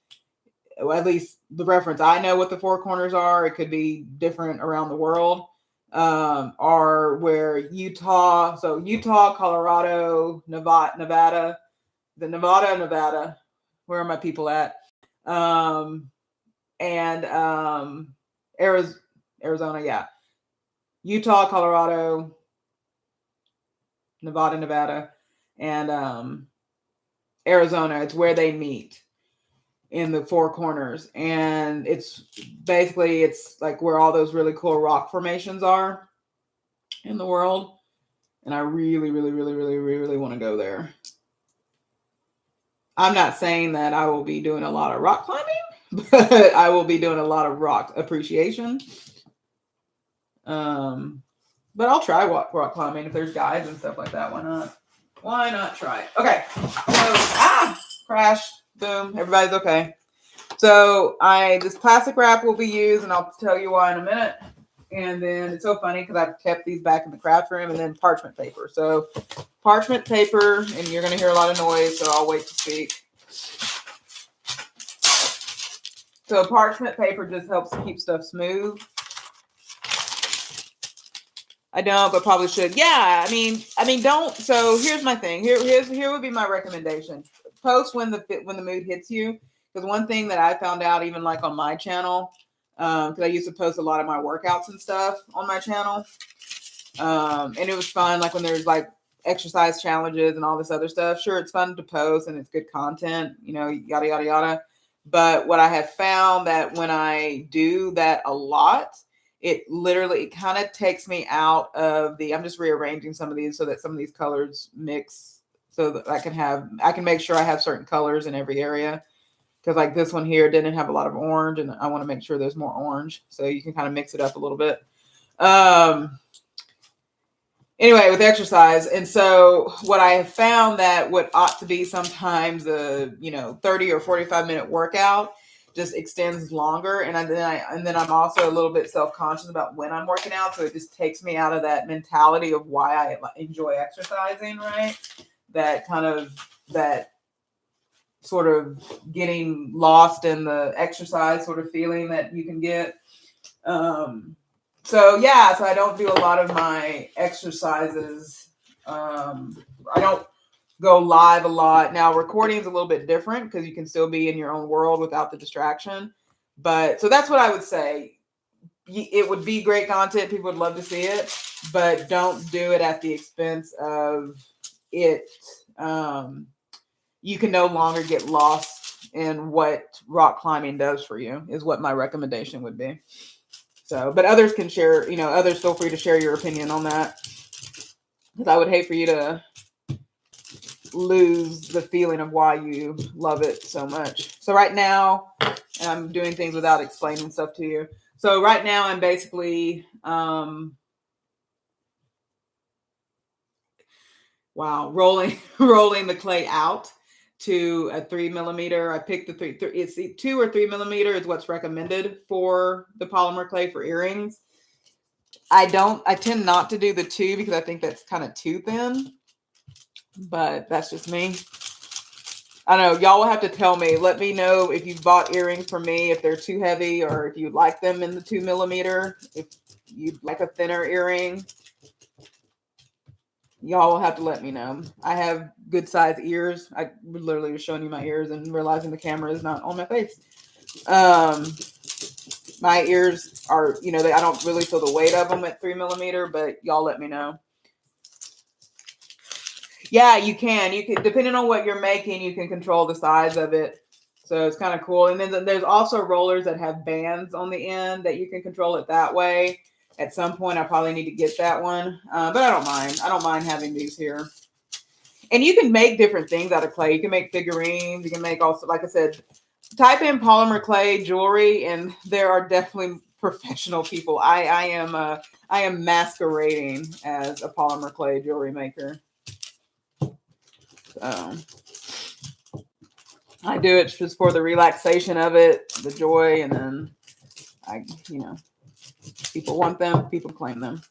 at least the reference I know what the Four Corners are, it could be different around the world, are where Utah, Colorado, Nevada, where are my people at? And Arizona, yeah. Utah, Colorado, Nevada, and Arizona. It's where they meet in the Four Corners. And it's like where all those really cool rock formations are in the world. And I really, really, really, really, really want to go there. I'm not saying that I will be doing a lot of rock climbing, but I will be doing a lot of rock appreciation. But I'll try rock climbing if there's guides and stuff like that. Why not? Why not try it? Okay. So, crash, boom, everybody's okay. So this plastic wrap will be used, and I'll tell you why in a minute. And then it's so funny because I've kept these back in the craft room, and then parchment paper. So parchment paper, and you're going to hear a lot of noise, so I'll wait to speak. So parchment paper just helps keep stuff smooth. I don't, but probably should. Yeah, I mean, don't. So here's my thing. Here would be my recommendation. Post when the mood hits you. Because one thing that I found out, even like on my channel, because I used to post a lot of my workouts and stuff on my channel, and it was fun. Like when there's like exercise challenges and all this other stuff. Sure, it's fun to post and it's good content, you know, yada yada yada. But what I have found that when I do that a lot, it literally kind of takes me out of the, I'm just rearranging some of these so that some of these colors mix so that I can make sure I have certain colors in every area. Because like this one here didn't have a lot of orange, and I want to make sure there's more orange. So you can kind of mix it up a little bit. Anyway, with exercise. And so what I have found that what ought to be sometimes a, 30 or 45-minute workout just extends longer. And then I'm also a little bit self-conscious about when I'm working out. So it just takes me out of that mentality of why I enjoy exercising, right? That sort of getting lost in the exercise sort of feeling that you can get. So I don't do a lot of my exercises. I don't go live a lot. Now, recording is a little bit different because you can still be in your own world without the distraction. But so that's what I would say. It would be great content. People would love to see it, but don't do it at the expense of it. You can no longer get lost in what rock climbing does for you, is what my recommendation would be. So, but others can share, others feel free to share your opinion on that. Because I would hate for you to lose the feeling of why you love it so much. So right now, and I'm doing things without explaining stuff to you. So right now I'm basically, rolling the clay out to a 3 millimeter. I picked the it's 2 or 3 millimeter is what's recommended for the polymer clay for earrings. I tend not to do the 2 because I think that's kind of too thin, but that's just me. I don't know. Y'all will have to tell me. Let me know if you've bought earrings from me, if they're too heavy, or if you like them in the 2 millimeter, if you'd like a thinner earring. Y'all will have to let me know. I have good size ears. I literally was showing you my ears and realizing the camera is not on my face. My ears are, I don't really feel the weight of them at 3 millimeter, but y'all let me know. Yeah, you can. Depending on what you're making, you can control the size of it. So it's kind of cool. And then there's also rollers that have bands on the end that you can control it that way. At some point, I probably need to get that one. But I don't mind. I don't mind having these here. And you can make different things out of clay. You can make figurines. You can make also, like I said, type in polymer clay jewelry, and there are definitely professional people. I am masquerading as a polymer clay jewelry maker. So I do it just for the relaxation of it, the joy, and then people want them, people claim them.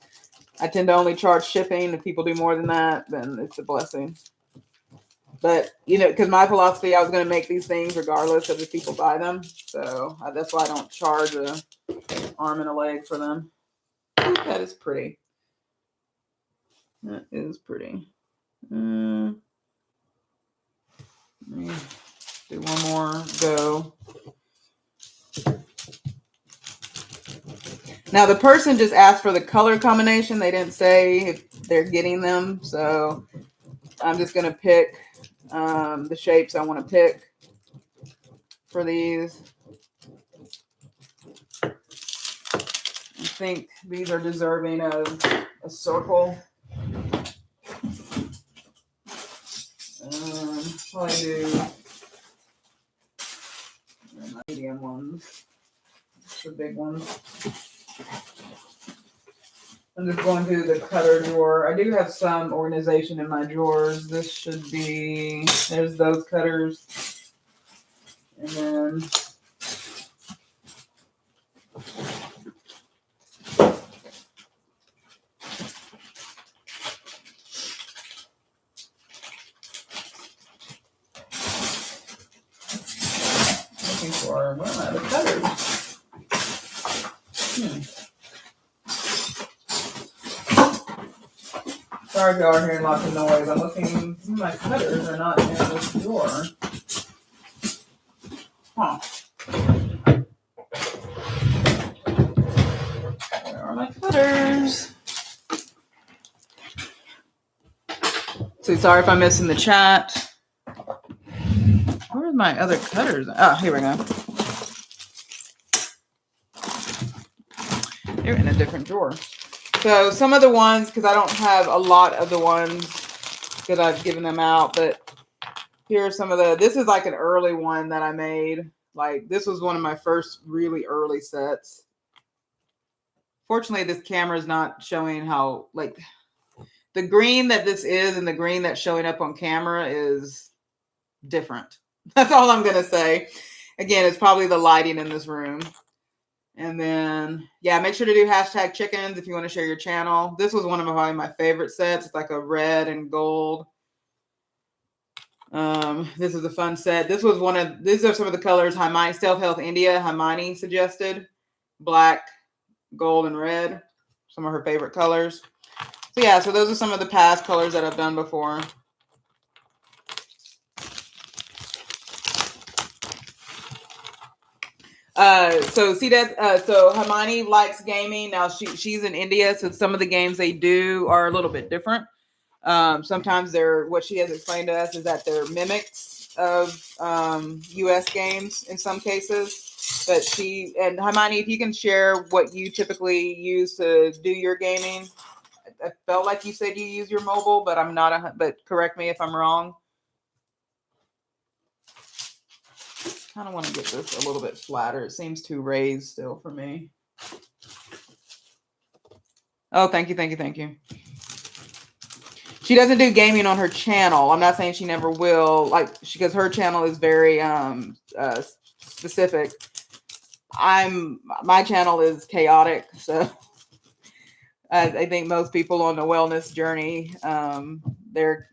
I tend to only charge shipping. If people do more than that, then it's a blessing. But, because my philosophy, I was going to make these things regardless of if people buy them. So that's why I don't charge an arm and a leg for them. Ooh, that is pretty. That is pretty. Let me do one more go. Now, the person just asked for the color combination. They didn't say if they're getting them. So I'm just going to pick the shapes I want to pick for these. I think these are deserving of a circle. Probably do medium ones, the big ones. I'm just going through the cutter drawer. I do have some organization in my drawers. This should be, there's those cutters. And then Sorry if y'all are hearing lots of noise. I'm looking, some of my cutters are not in this drawer. Huh. Where are my cutters? So sorry if I'm missing the chat. Where are my other cutters? Oh, here we go. They're in a different drawer. So some of the ones, because I don't have a lot of the ones that I've given them out, but here are some of the, this is like an early one that I made. Like this was one of my first really early sets. Fortunately, this camera is not showing how, like, the green that this is and the green that's showing up on camera is different. That's all I'm going to say. Again, it's probably the lighting in this room. And then, yeah, make sure to do hashtag chickens if you want to share your channel. This was one of probably my favorite sets. It's like a red and gold. This is a fun set. This was one of, these are some of the colors Hermione, Stealth Health India, Hermione suggested. Black, gold, and red. Some of her favorite colors. So yeah, so those are some of the past colors that I've done before. So see that, so Hermione likes gaming. Now she's in India, so some of the games they do are a little bit different. Sometimes they're, what she has explained to us is that they're mimics of US games in some cases. But she, and Hermione, if you can share what you typically use to do your gaming. I felt like you said you use your mobile, but I'm not, but correct me if I'm wrong. Kind of want to get this a little bit flatter. It seems too raised still for me. Oh, thank you, thank you, thank you. She doesn't do gaming on her channel. I'm not saying she never will, like, because her channel is very specific. My channel is chaotic, so I think most people on the wellness journey, their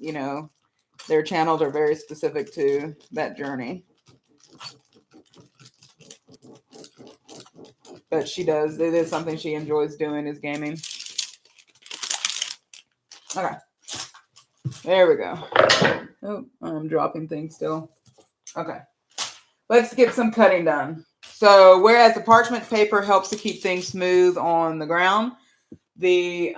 channels are very specific to that journey. But she does, it is something she enjoys doing, is gaming. Okay. There we go. Oh, I'm dropping things still. Okay. Let's get some cutting done. So whereas the parchment paper helps to keep things smooth on the ground, the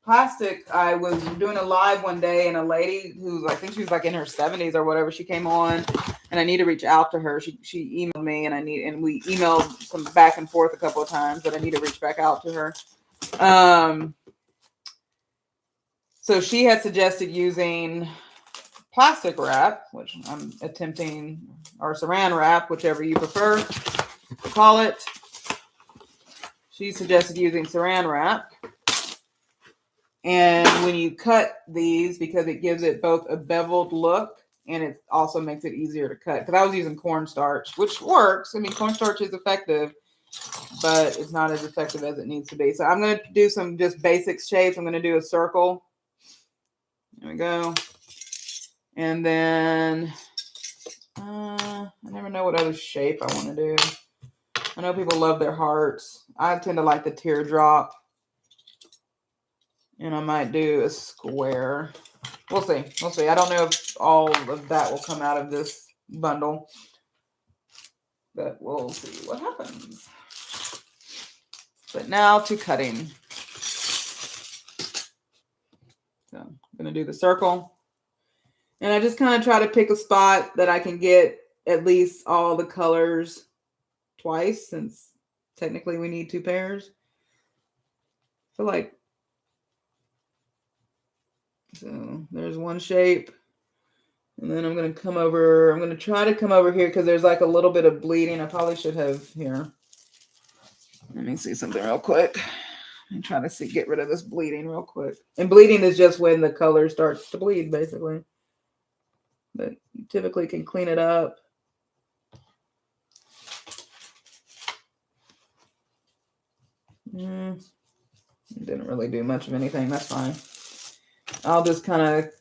plastic, I was doing a live one day and a lady who's, I think she was like in her 70s or whatever, she came on and I need to reach out to her. She emailed me and we emailed some back and forth a couple of times, but I need to reach back out to her. So she had suggested using plastic wrap, which I'm attempting, or saran wrap, whichever you prefer to call it. She suggested using saran wrap. And when you cut these, because it gives it both a beveled look and it also makes it easier to cut. Because I was using cornstarch, which works. I mean, cornstarch is effective, but it's not as effective as it needs to be. So I'm going to do some just basic shapes. I'm going to do a circle. There we go. And then I never know what other shape I want to do. I know people love their hearts. I tend to like the teardrop. And I might do a square. We'll see. We'll see. I don't know if all of that will come out of this bundle. But we'll see what happens. But now to cutting. So I'm going to do the circle. And I just kind of try to pick a spot that I can get at least all the colors twice, since technically we need 2 pairs. So like, so there's one shape. And then I'm going to come over, I'm going to try to come over here because there's like a little bit of bleeding. I probably should have here. Let me see something real quick. I'm trying to get rid of this bleeding real quick. And bleeding is just when the color starts to bleed, basically. But you typically can clean it up. Didn't really do much of anything. That's fine. I'll just kind of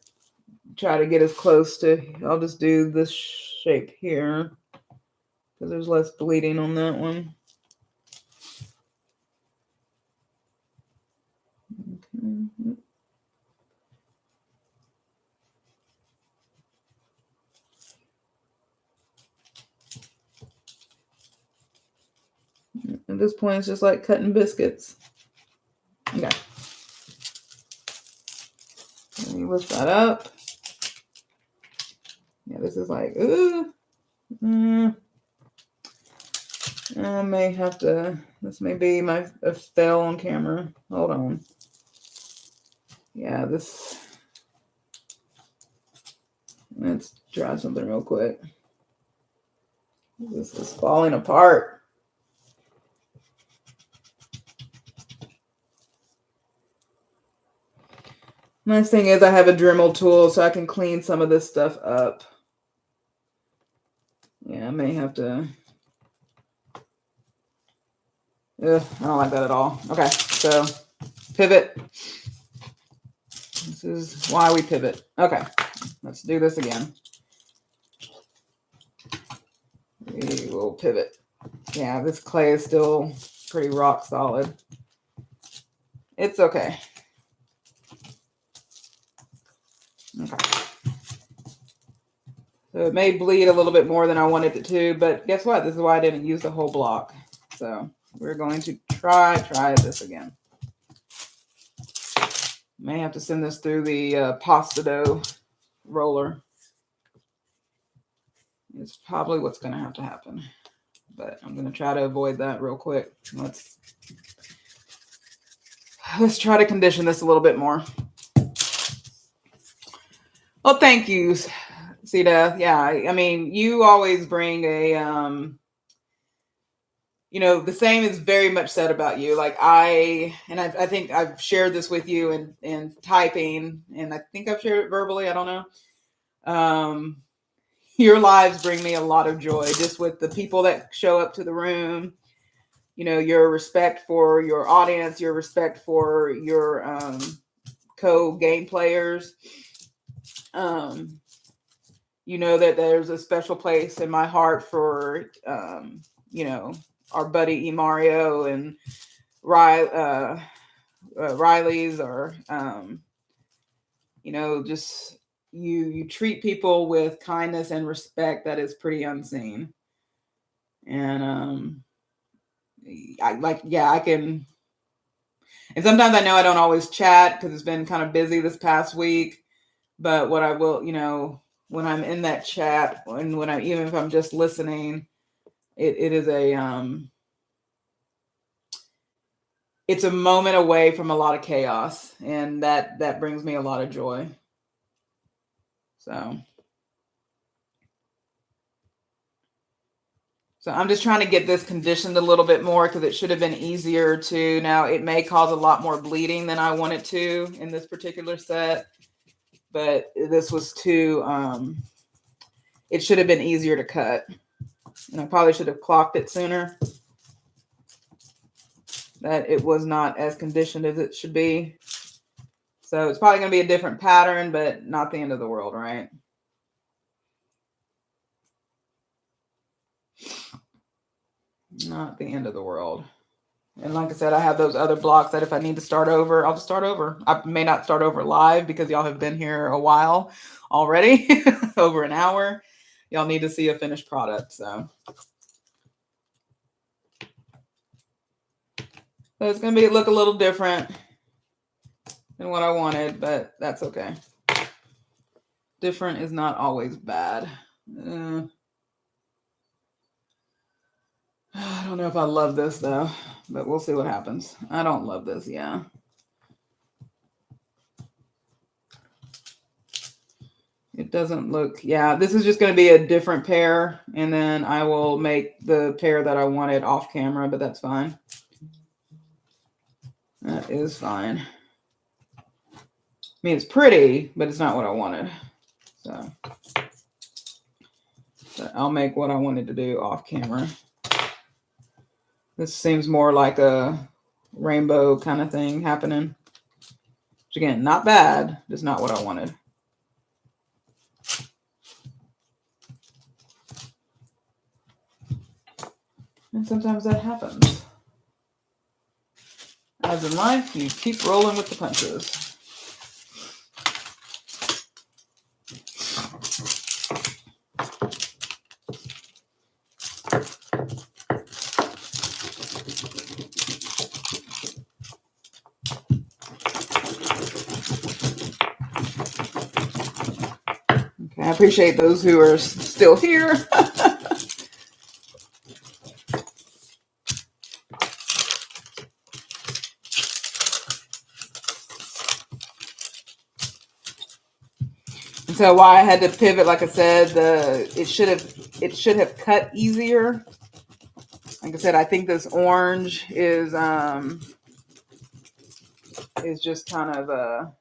try to get as close to, I'll just do this shape here because there's less bleeding on that one. Okay. this point, it's just like cutting biscuits. Okay. Let me lift that up. Yeah, this is like, ooh. I may have to, this may be a fail on camera. Hold on. Yeah, let's try something real quick. This is falling apart. Nice thing is I have a Dremel tool so I can clean some of this stuff up. Yeah, I may have to. Ugh, I don't like that at all. Okay, so pivot. This is why we pivot. Okay, let's do this again. We will pivot. Yeah, this clay is still pretty rock solid. It's okay. Okay. So it may bleed a little bit more than I wanted it to, but guess what? This is why I didn't use the whole block. So we're going to try this again. May have to send this through the pasta dough roller. It's probably what's going to have to happen. But I'm going to try to avoid that real quick. Let's try to condition this a little bit more. Well, thank you, Sita. Yeah, I mean, you always bring a, you know, the same is very much said about you. Like I think I've shared this with you in typing, and I think I've shared it verbally. I don't know. Your lives bring me a lot of joy, just with the people that show up to the room. You know, your respect for your audience, your respect for your co-game players. You know that there's a special place in my heart for, you know, our buddy Mario and Riley's, or, you know, just you treat people with kindness and respect that is pretty unseen. And I can, and sometimes I know I don't always chat because it's been kind of busy this past week, but what I will, you know, when I'm in that chat, and when even if I'm just listening, it is it's a moment away from a lot of chaos, and that brings me a lot of joy. So I'm just trying to get this conditioned a little bit more because it should have been easier to. Now it may cause a lot more bleeding than I want it to in this particular set, but this was too, it should have been easier to cut. And I probably should have clocked it sooner. That it was not as conditioned as it should be. So it's probably going to be a different pattern, but not the end of the world, right? Not the end of the world. And like I said, I have those other blocks that if I need to start over, I'll just start over. I may not start over live because y'all have been here a while already, over an hour. Y'all need to see a finished product. So it's going to look a little different than what I wanted, but that's okay. Different is not always bad. I don't know if I love this though, but we'll see what happens. I don't love this, yeah. It doesn't look, yeah, this is just going to be a different pair, and then I will make the pair that I wanted off camera, but that's fine. That is fine. I mean, it's pretty, but it's not what I wanted. So I'll make what I wanted to do off camera. This seems more like a rainbow kind of thing happening. Which again, not bad, just not what I wanted. And sometimes that happens. As in life, you keep rolling with the punches. I appreciate those who are still here. And so why I had to pivot, like I said, it should have cut easier. Like I said, I think this orange is just kind of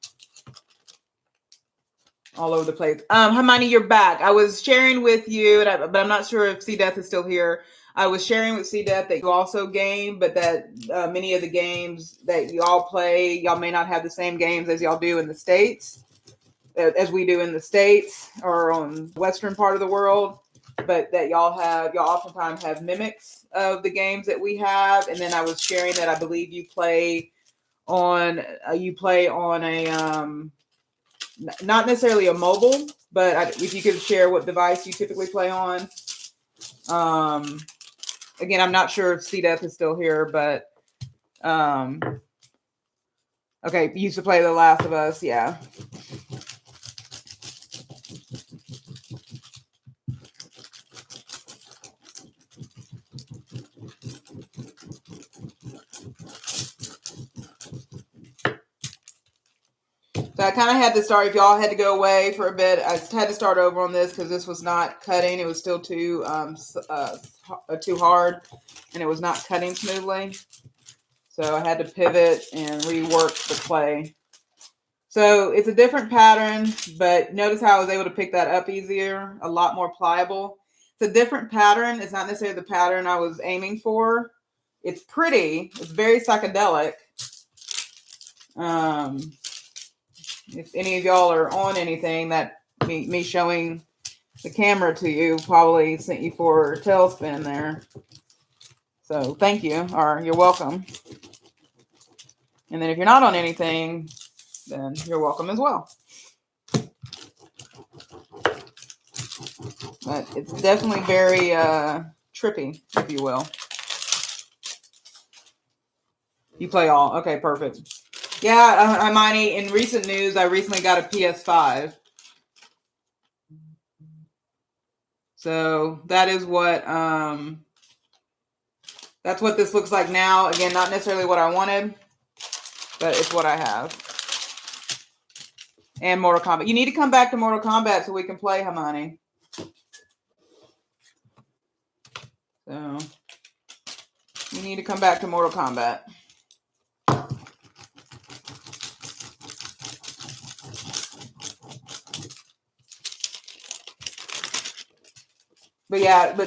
all over the place. Hermione, you're back. I was sharing with you, but I'm not sure if C Death is still here. I was sharing with C Death that you also game, but that many of the games that y'all play, y'all may not have the same games as y'all do in the States, as we do in the States or on the western part of the world, but that y'all oftentimes have mimics of the games that we have. And then I was sharing that I believe you play on a not necessarily a mobile, but if you could share what device you typically play on. Again, I'm not sure if C Death is still here, but okay, you used to play The Last of Us, yeah. So I kind of had to start, if y'all had to go away for a bit, I had to start over on this because this was not cutting. It was still too hard, and it was not cutting smoothly. So I had to pivot and rework the clay. So it's a different pattern, but notice how I was able to pick that up easier, a lot more pliable. It's a different pattern. It's not necessarily the pattern I was aiming for. It's pretty. It's very psychedelic. If any of y'all are on anything, that me showing the camera to you probably sent you for a tailspin there. So thank you, or you're welcome. And then if you're not on anything, then you're welcome as well. But it's definitely very trippy, if you will. You play all. Okay, perfect. Yeah, Hermione, in recent news, I recently got a PS5. So that is what that's what this looks like now. Again, not necessarily what I wanted, but it's what I have. And Mortal Kombat. You need to come back to Mortal Kombat so we can play, Hermione. So you need to come back to Mortal Kombat. But yeah, but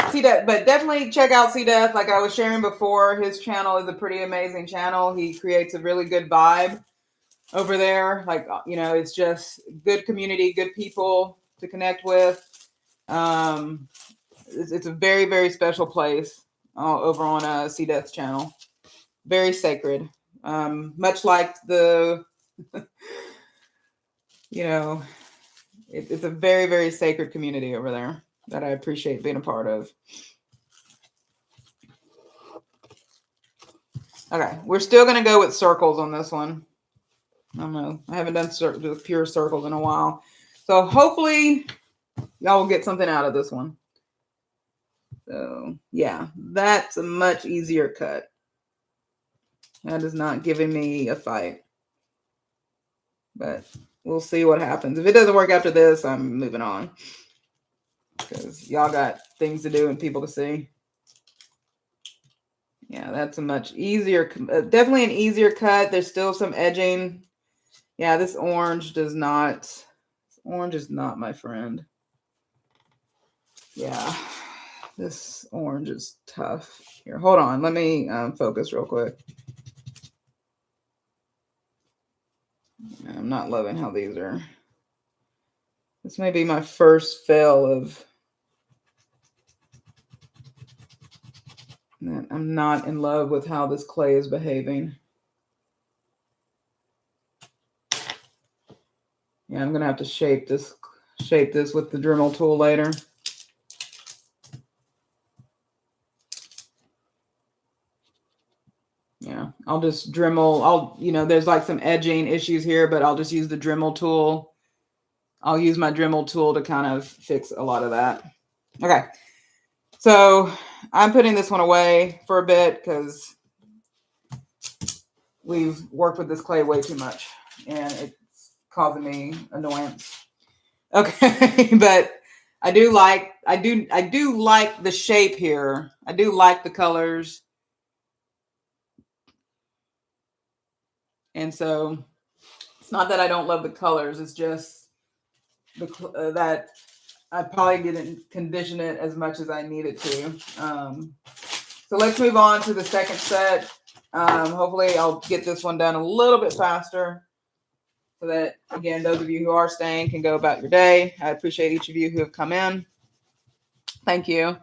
definitely check out C Death. Like I was sharing before, his channel is a pretty amazing channel. He creates a really good vibe over there. Like, it's just good community, good people to connect with. It's a very, very special place over on C Death's channel. Very sacred. Much like the, it's a very, very sacred community over there that I appreciate being a part of. Okay, we're still going to go with circles on this one. I don't know. I haven't done pure circles in a while. So hopefully y'all will get something out of this one. So yeah, that's a much easier cut. That is not giving me a fight. But we'll see what happens. If it doesn't work after this, I'm moving on. Because y'all got things to do and people to see. Yeah, that's a much easier, definitely an easier cut. There's still some edging. Yeah, this orange is not my friend. Yeah, this orange is tough. Here, hold on. Let me focus real quick. I'm not loving how these are. This may be my first fail of that. I'm not in love with how this clay is behaving. Yeah, I'm gonna have to shape this with the Dremel tool later. Yeah, I'll just Dremel. There's like some edging issues here, but I'll just use the Dremel tool I'll use my Dremel tool to kind of fix a lot of that. Okay. So I'm putting this one away for a bit because we've worked with this clay way too much and it's causing me annoyance. Okay, but I do like the shape here. I do like the colors. And so it's not that I don't love the colors, it's just that I probably didn't condition it as much as I needed to. So let's move on to the second set. Hopefully I'll get this one done a little bit faster so that, again, those of you who are staying can go about your day. I appreciate each of you who have come in. Thank you.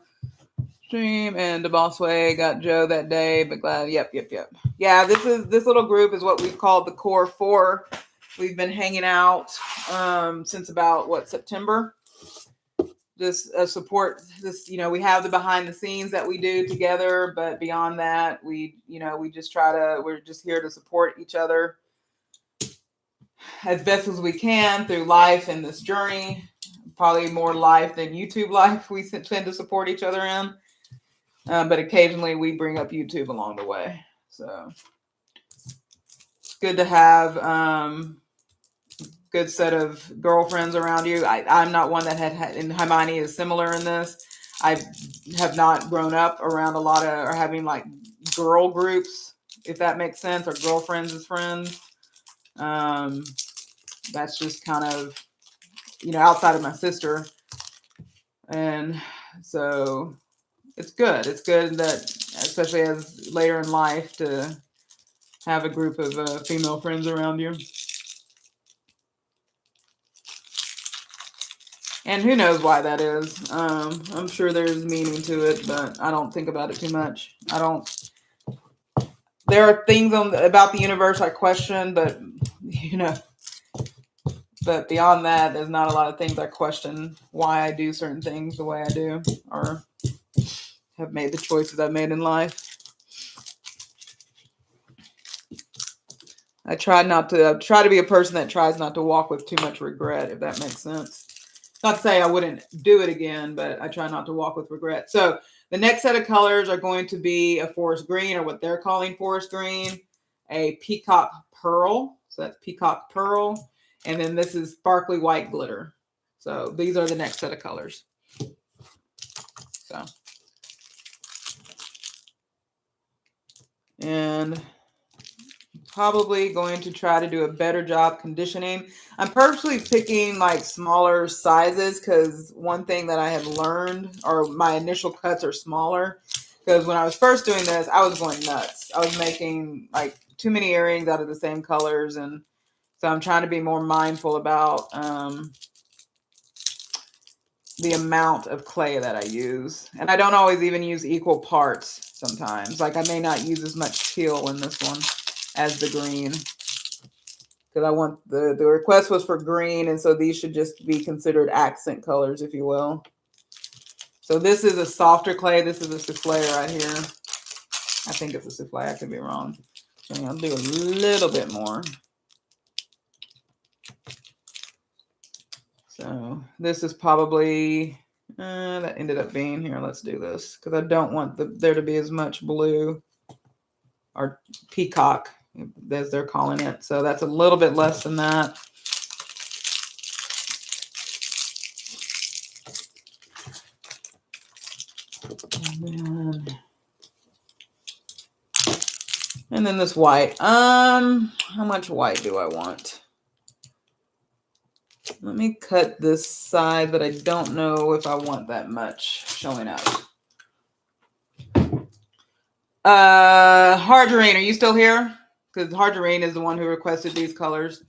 Stream and the boss way got Joe that day, but glad. Yep. Yeah, this little group is what we've called the Core Four. We've been hanging out since about September. Just support this, we have the behind the scenes that we do together, but beyond that, we're just here to support each other as best as we can through life and this journey. Probably more life than YouTube life we tend to support each other in. But occasionally we bring up YouTube along the way. So it's good to have good set of girlfriends around you. I'm not one that had, and Hermione is similar in this. I have not grown up around a lot of, or having like girl groups, if that makes sense, or girlfriends as friends. That's just kind of, outside of my sister. And so it's good. It's good that, especially as later in life, to have a group of female friends around you. And who knows why that is. I'm sure there's meaning to it, but I don't think about it too much. There are things about the universe I question, but, but beyond that, there's not a lot of things I question why I do certain things the way I do, or have made the choices I've made in life. I try to be a person that tries not to walk with too much regret, if that makes sense. Not to say I wouldn't do it again, but I try not to walk with regret. So the next set of colors are going to be a forest green, or what they're calling forest green, a peacock pearl. So that's peacock pearl. And then this is sparkly white glitter. So these are the next set of colors. So, and probably going to try to do a better job conditioning. I'm purposely picking like smaller sizes because one thing that I have learned, or my initial cuts are smaller, because when I was first doing this, I was going nuts. I was making like too many earrings out of the same colors, and so I'm trying to be more mindful about the amount of clay that I use. And I don't always even use equal parts sometimes. Like I may not use as much teal in this one as the green, because I want the request was for green, and so these should just be considered accent colors, if you will. So this is a softer clay. This is a souffle right here. I think it's a souffle. I could be wrong. So I'll do a little bit more. So this is probably that ended up being here. Let's do this because I don't want there to be as much blue, or peacock as they're calling it. So that's a little bit less than that. And then this white. How much white do I want? Let me cut this side, but I don't know if I want that much showing up. Harjarine, are you still here? Because Harjarine is the one who requested these colors.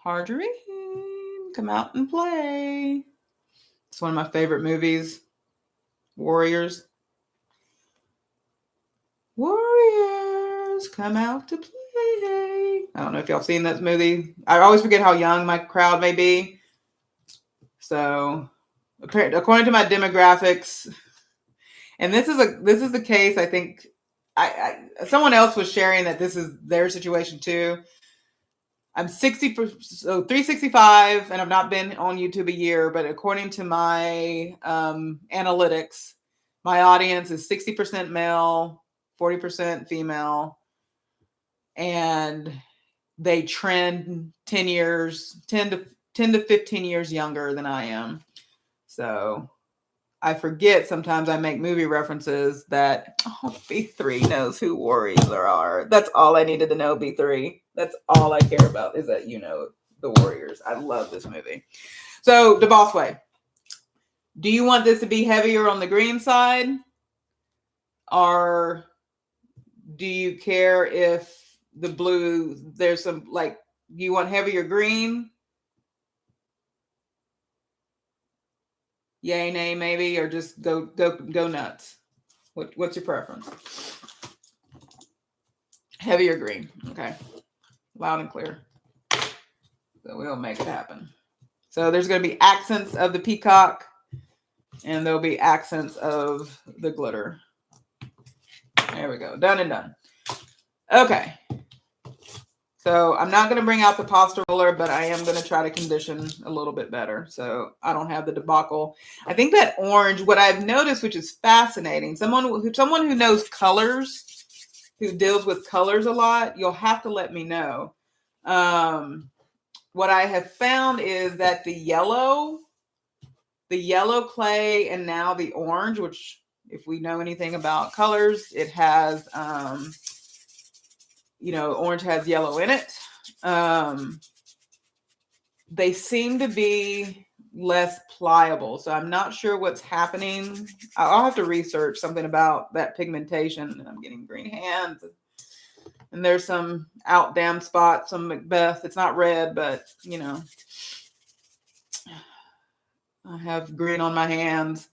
Harjarine, come out and play. It's one of my favorite movies. Warriors, come out to play. I don't know if y'all seen that movie. I always forget how young my crowd may be. So, according to my demographics, and this is the case. I think someone else was sharing that this is their situation too. I'm 60%, so 365, and I've not been on YouTube a year, but according to my analytics, my audience is 60% male, 40% female, and they trend 10 years, 10 to 15 years younger than I am. So I forget sometimes I make movie references that, oh, B3 knows who warriors are. That's all I needed to know, B3. That's all I care about is that you know the Warriors. I love this movie. So, the Boss Way. Do you want this to be heavier on the green side? Or do you care if the blue, there's some, like, do you want heavier green? Yay, nay, maybe, or just go nuts. What's your preference? Heavier green. Okay. Loud and clear. So we'll make it happen. So there's going to be accents of the peacock, and there'll be accents of the glitter. There we go. Done and done. Okay. So I'm not going to bring out the pasta roller, but I am going to try to condition a little bit better. So I don't have the debacle. I think that orange, what I've noticed, which is fascinating, someone who knows colors, who deals with colors a lot, you'll have to let me know. What I have found is that the yellow clay, and now the orange, which if we know anything about colors, it has, orange has yellow in it. They seem to be less pliable. So I'm not sure what's happening. I'll have to research something about that pigmentation. And I'm getting green hands. And there's some out dam spots, some Macbeth. It's not red, but, I have green on my hands.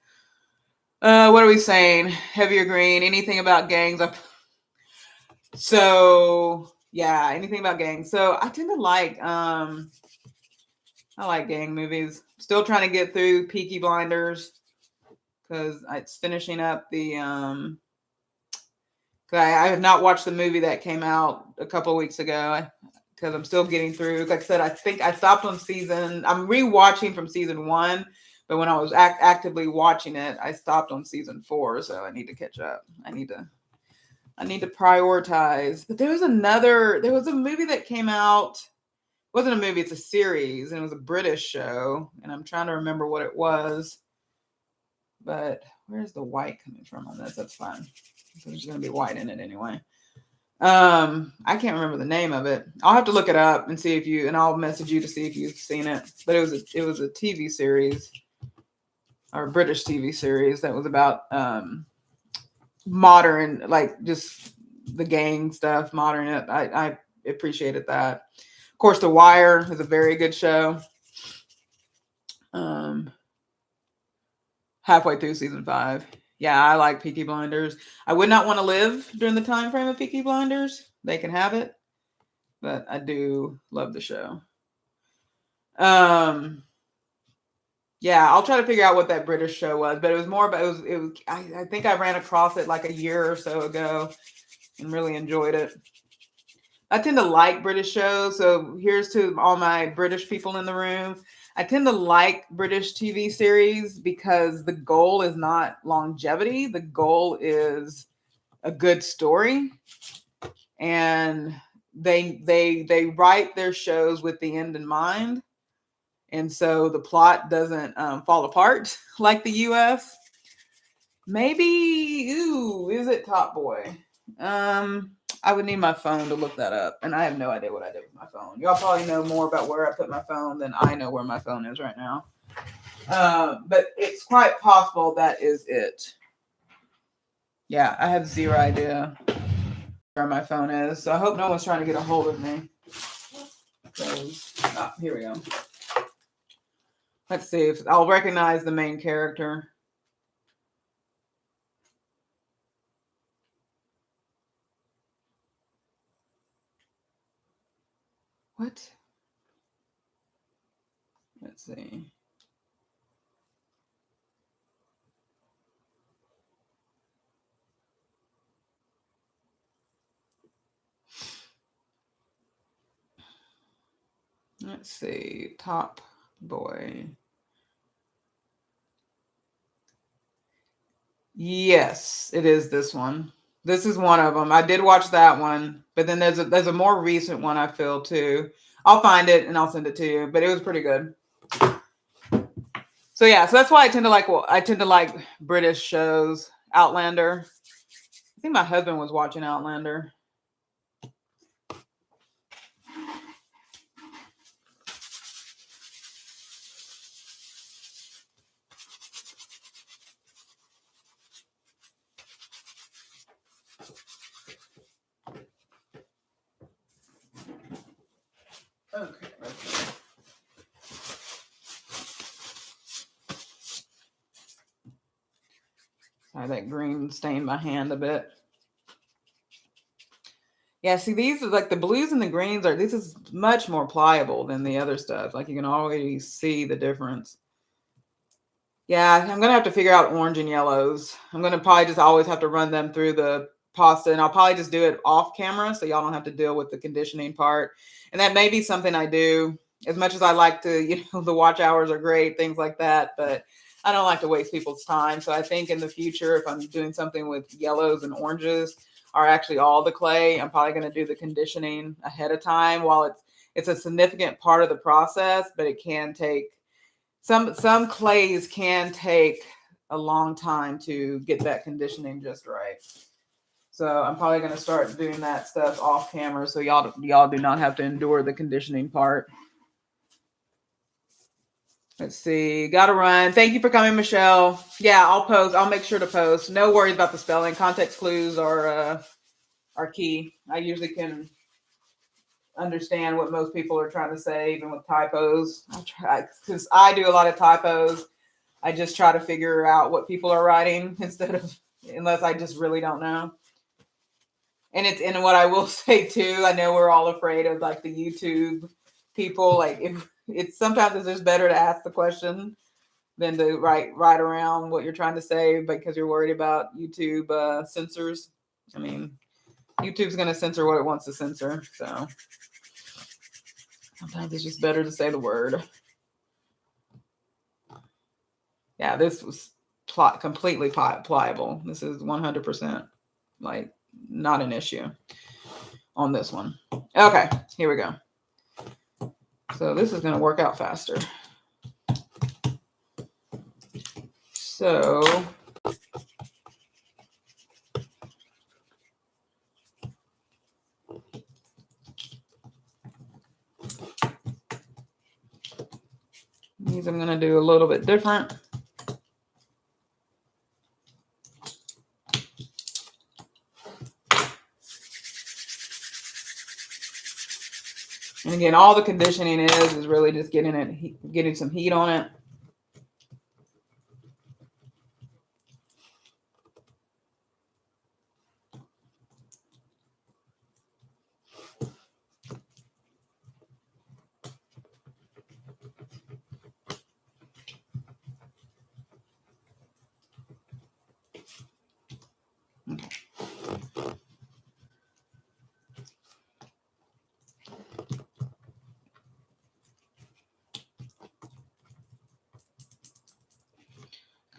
What are we saying? Heavier green. Anything about gangs? So, yeah, anything about gangs. So I tend to like, I like gang movies. Still trying to get through Peaky Blinders because it's finishing up the, I have not watched the movie that came out a couple of weeks ago because I'm still getting through. Like I said, I think I stopped on I'm rewatching from season 1, but when I was actively watching it, I stopped on season 4, so I need to catch up. I need to prioritize. But there was a movie that came out. It wasn't a movie, it's a series, and it was a British show, and I'm trying to remember what it was. But where's the white coming from on this? That's fine. So there's going to be white in it anyway. I can't remember the name of it. I'll have to look it up and see and I'll message you to see if you've seen it. But it was a TV series, or a British TV series that was about modern, like just the gang stuff, modern. I appreciated that. Of course, The Wire is a very good show. Halfway through season 5. Yeah, I like Peaky Blinders. I would not want to live during the time frame of Peaky Blinders. They can have it, but I do love the show. Yeah, I'll try to figure out what that British show was, but it was more about it was. I think I ran across it like a year or so ago, and really enjoyed it. I tend to like British shows, so here's to all my British people in the room. I tend to like British TV series because the goal is not longevity. The goal is a good story. And they write their shows with the end in mind. And so the plot doesn't fall apart like the US. Maybe, is it Top Boy? I would need my phone to look that up, and I have no idea what I did with my phone. Y'all probably know more about where I put my phone than I know where my phone is right now. But it's quite possible that is it. Yeah, I have zero idea where my phone is, so I hope no one's trying to get a hold of me. Here we go. Let's see if I'll recognize the main character. What? Let's see. Let's see, Top Boy. Yes, it is this one. This is one of them. I did watch that one, but then there's a more recent one I feel too. I'll find it and I'll send it to you. But it was pretty good. So yeah, so that's why I tend to like British shows. Outlander. I think my husband was watching Outlander. Okay. Sorry, that green stained my hand a bit. Yeah, see, these are like the blues and the greens are, this is much more pliable than the other stuff. Like you can already see the difference. Yeah, I'm gonna have to figure out orange and yellows. I'm gonna probably just always have to run them through the pasta, and I'll probably just do it off camera so y'all don't have to deal with the conditioning part. And that may be something I do. As much as I like to, the watch hours are great, things like that, but I don't like to waste people's time. So I think in the future, if I'm doing something with yellows and oranges, or actually all the clay, I'm probably going to do the conditioning ahead of time. While it's a significant part of the process, but it can take some clays can take a long time to get that conditioning just right. So I'm probably going to start doing that stuff off camera so y'all do not have to endure the conditioning part. Let's see. Got to run. Thank you for coming, Michelle. Yeah, I'll post. I'll make sure to post. No worries about the spelling. Context clues are key. I usually can understand what most people are trying to say, even with typos. I try, because I do a lot of typos. I just try to figure out what people are writing unless I just really don't know. And what I will say too, I know we're all afraid of like the YouTube people. Like if it's sometimes it's just better to ask the question than to write around what you're trying to say because you're worried about YouTube censors. I mean, YouTube's going to censor what it wants to censor. So sometimes it's just better to say the word. Yeah, this was completely pliable. This is 100% like not an issue on this one. Okay, here we go. So this is going to work out faster. So these I'm going to do a little bit different. And again, all the conditioning is really just getting some heat on it.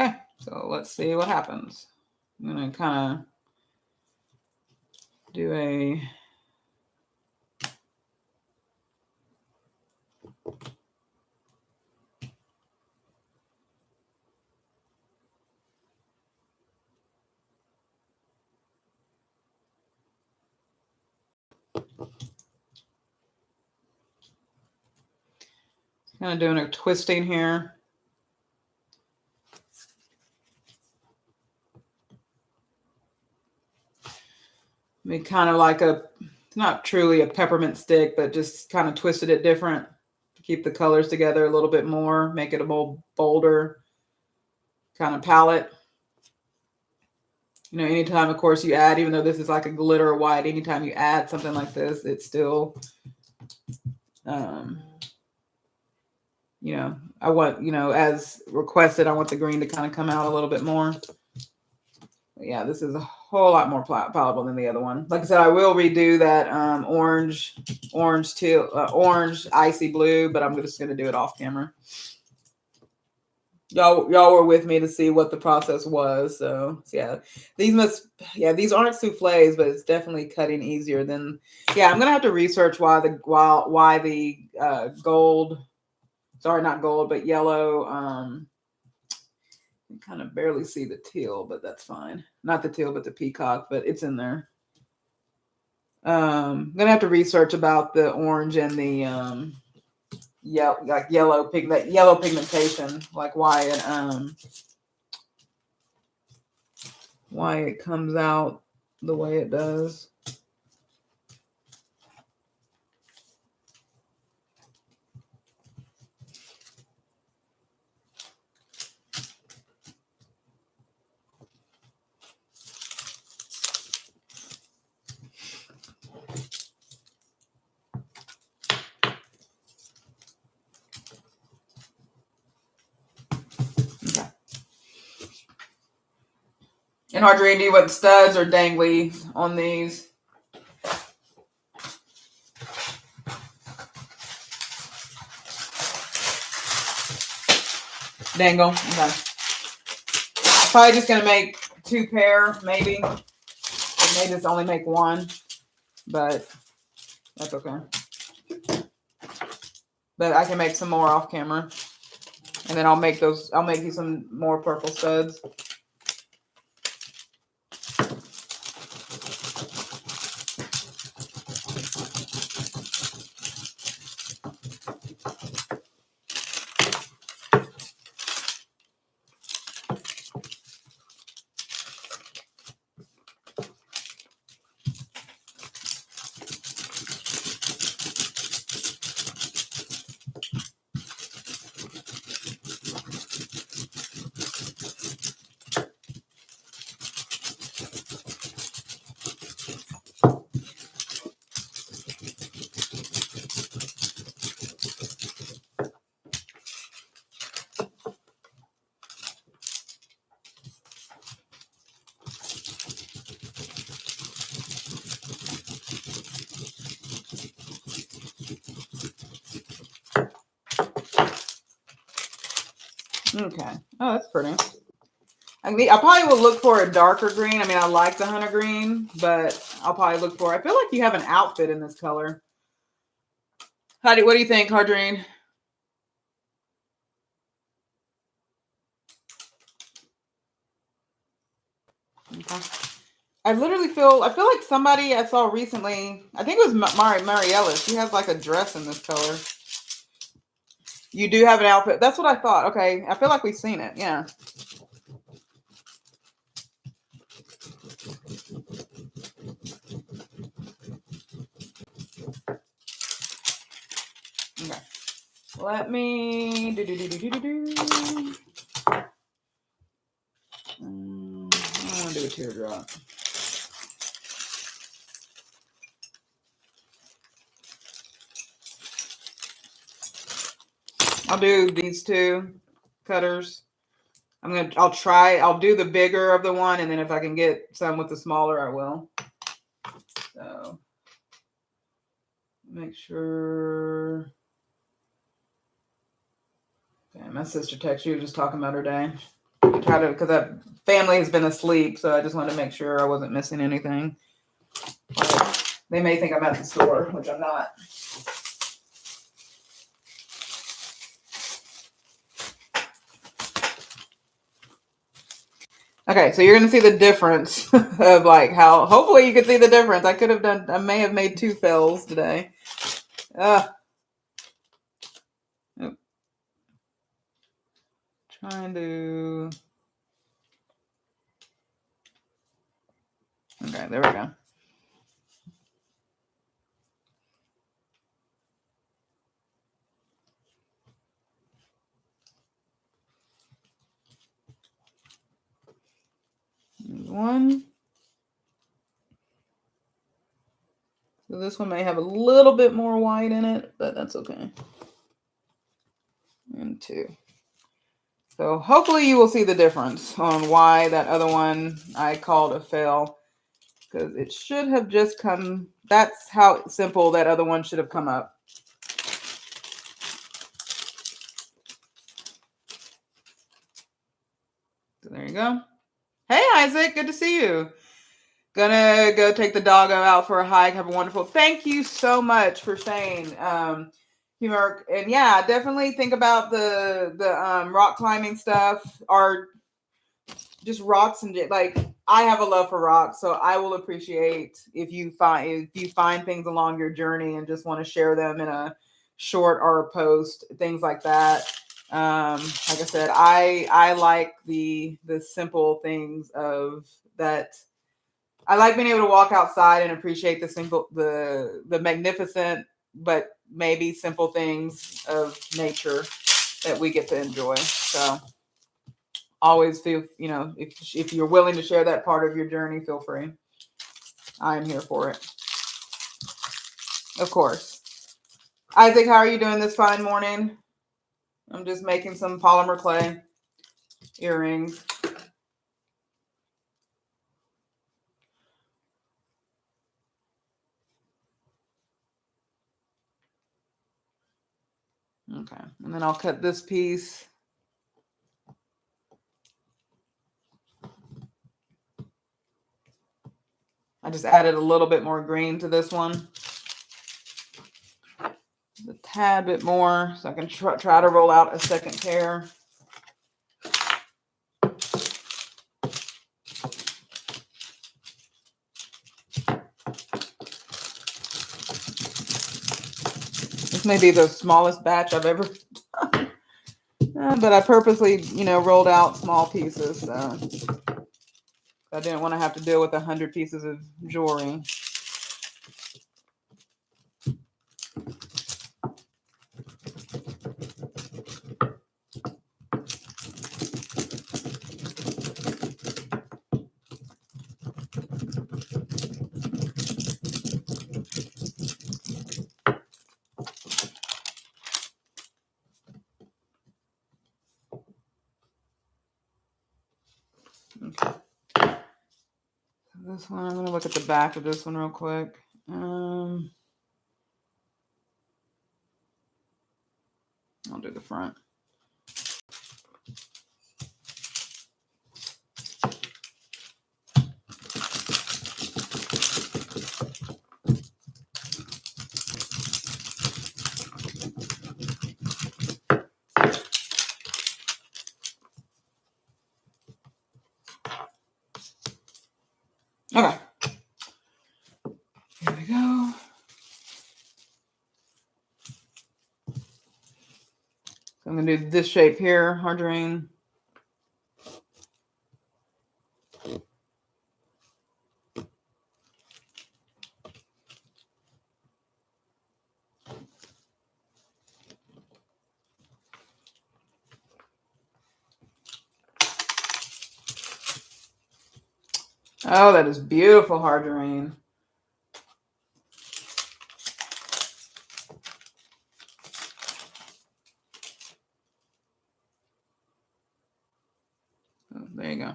Okay, so let's see what happens. I'm going to kind of do a kind of doing a twisting here. I mean, kind of like it's not truly a peppermint stick, but just kind of twisted it different to keep the colors together a little bit more, make it a more bolder kind of palette. Anytime, of course, you add, even though this is like a glitter white, anytime you add something like this, it's still, I want, as requested, I want the green to kind of come out a little bit more. Yeah, this is a whole lot more palatable than the other one. Like I said, I will redo that orange icy blue, but I'm just gonna do it off camera. Y'all were with me to see what the process was. So yeah, these aren't souffles, but it's definitely cutting easier than. Yeah, I'm gonna have to research why the gold. Sorry, not gold, but yellow. You kind of barely see the teal, but that's fine. Not the teal, but the peacock, but it's in there. I'm gonna have to research about the orange and the yellow pigmentation, like why it comes out the way it does. Okay. And Audrey, do you want studs or dangly on these? Dangle. Okay. Probably just gonna make 2 pair, maybe. Or maybe just only make 1, but that's okay. But I can make some more off camera, and then I'll make you some more purple studs. Okay. Oh, that's pretty. I probably will look for a darker green. I mean, I like the hunter green, but I'll probably look for. I feel like you have an outfit in this color. What do you think, Hardreen? Okay. I feel like somebody I saw recently. I think it was Mariella. She has like a dress in this color. You do have an outfit. That's what I thought. Okay, I feel like we've seen it. Yeah. Okay. Let me do. I want to do a teardrop. I'll do these 2 cutters. I'll do the bigger of the one, and then if I can get some with the smaller, I will. So make sure. Okay, my sister texted you just talking about her day. Because that family has been asleep, so I just wanted to make sure I wasn't missing anything. They may think I'm at the store, which I'm not. Okay, so you're going to see the difference of like how, hopefully you can see the difference. I may have made 2 fills today. Trying to, okay, there we go. One. So this one may have a little bit more white in it, but that's okay. And 2. So hopefully you will see the difference on why that other one I called a fail, because it should have just come. That's how simple that other one should have come up. So there you go. Hey, Isaac, good to see you. Gonna go take the doggo out for a hike. Have a wonderful. Thank you so much for saying, humor. And yeah, definitely think about the rock climbing stuff, or just rocks and like. I have a love for rocks, so I will appreciate if you find things along your journey and just want to share them in a short or a post, things like that. Like I said, I like the simple things of that. I like being able to walk outside and appreciate the magnificent, but maybe simple things of nature that we get to enjoy. So always feel, if you're willing to share that part of your journey, feel free. I am here for it. Of course. Isaac, how are you doing this fine morning? I'm just making some polymer clay earrings. Okay, and then I'll cut this piece. I just added a little bit more green to this one. A tad bit more, so I can try to roll out a second pair. This may be the smallest batch I've ever done. But I purposely, rolled out small pieces. So I didn't want to have to deal with 100 pieces of jewelry. Okay. This one, I'm going to look at the back of this one real quick. I'll do the front. Okay. Here we go. So I'm going to do this shape here, margarine. Oh, that is beautiful, margarine. Oh, there you go.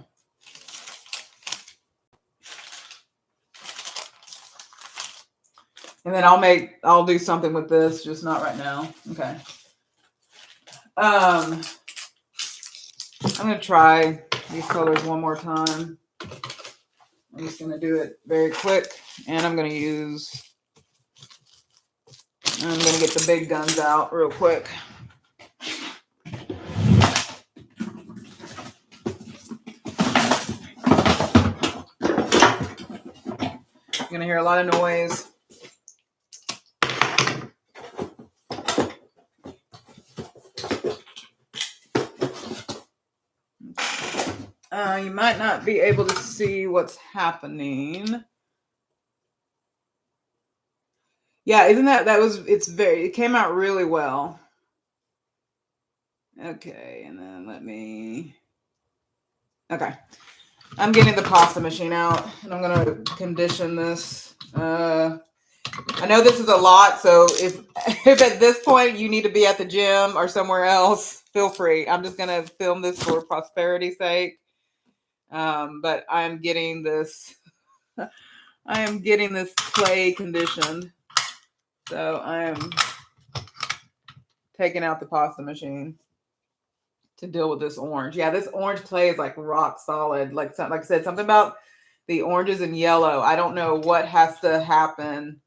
And then I'll do something with this, just not right now. Okay. I'm going to try these colors one more time. I'm just going to do it very quick. And I'm going to get the big guns out real quick. You're going to hear a lot of noise. You might not be able to see what's happening. Yeah, isn't it came out really well. Okay, and then okay. I'm getting the pasta machine out, and I'm going to condition this. I know this is a lot, so if at this point you need to be at the gym or somewhere else, feel free. I'm just gonna film this for prosperity's sake. But I'm getting this. I am getting this clay conditioned, so I am taking out the pasta machine to deal with this orange. Yeah, this orange clay is like rock solid. Like I said, something about the oranges and yellow. I don't know what has to happen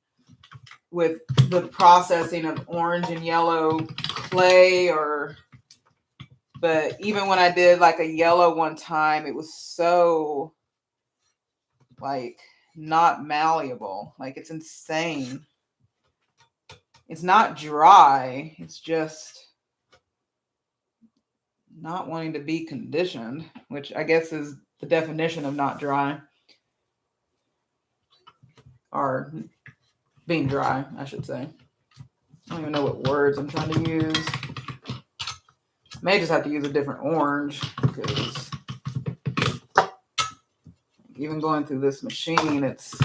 with the processing of orange and yellow clay, but even when I did like a yellow one time, it was so like not malleable. Like it's insane. It's not dry. It's just not wanting to be conditioned, which I guess is the definition of not dry. Or being dry, I should say. I don't even know what words I'm trying to use. I may just have to use a different orange because even going through this machine, it's...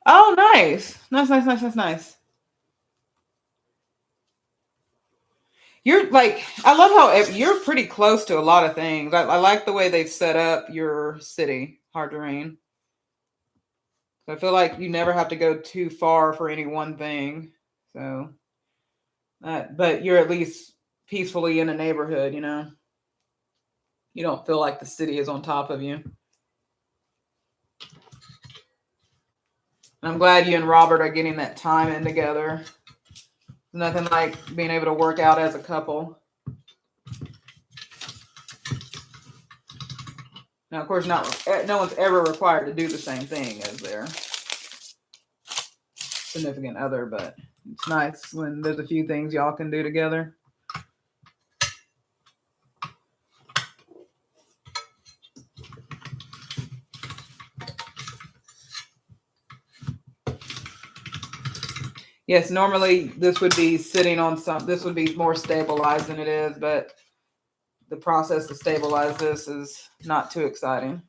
Oh, nice. Nice. You're like, I love how you're pretty close to a lot of things. I like the way they've set up your city, Hard to Rain. I feel like you never have to go too far for any one thing. So, but you're at least peacefully in a neighborhood, you know? You don't feel like the city is on top of you. I'm glad you and Robert are getting that time in together. Nothing like being able to work out as a couple. Now, of course, no one's ever required to do the same thing as their significant other, but it's nice when there's a few things y'all can do together. Yes, normally this would be sitting on this would be more stabilized than it is, but the process to stabilize this is not too exciting.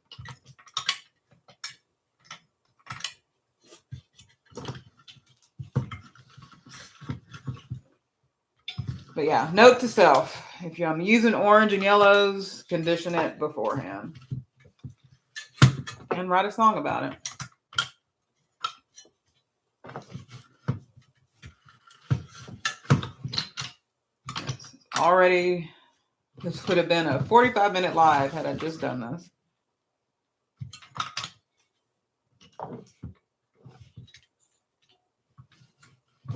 But yeah, note to self, if I'm using orange and yellows, condition it beforehand. And write a song about it. Already, this would have been a 45-minute live had I just done this.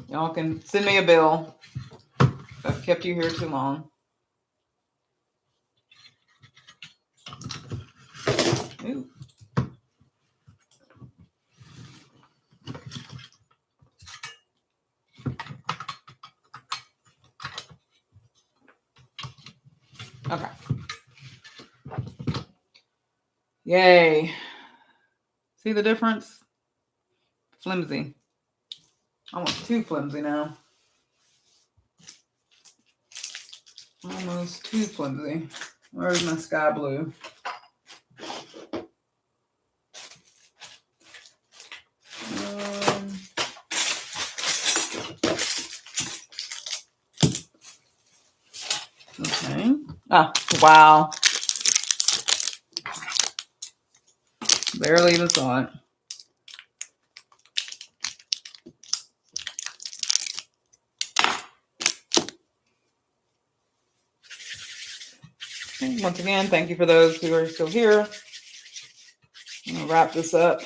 Y'all can send me a bill if I've kept you here too long. Ooh. Okay. Yay. See the difference? Flimsy. Almost too flimsy now. Almost too flimsy. Where's my sky blue? Okay. Ah, wow. Barely even saw it. Okay, once again, thank you for those who are still here. I'm going to wrap this up.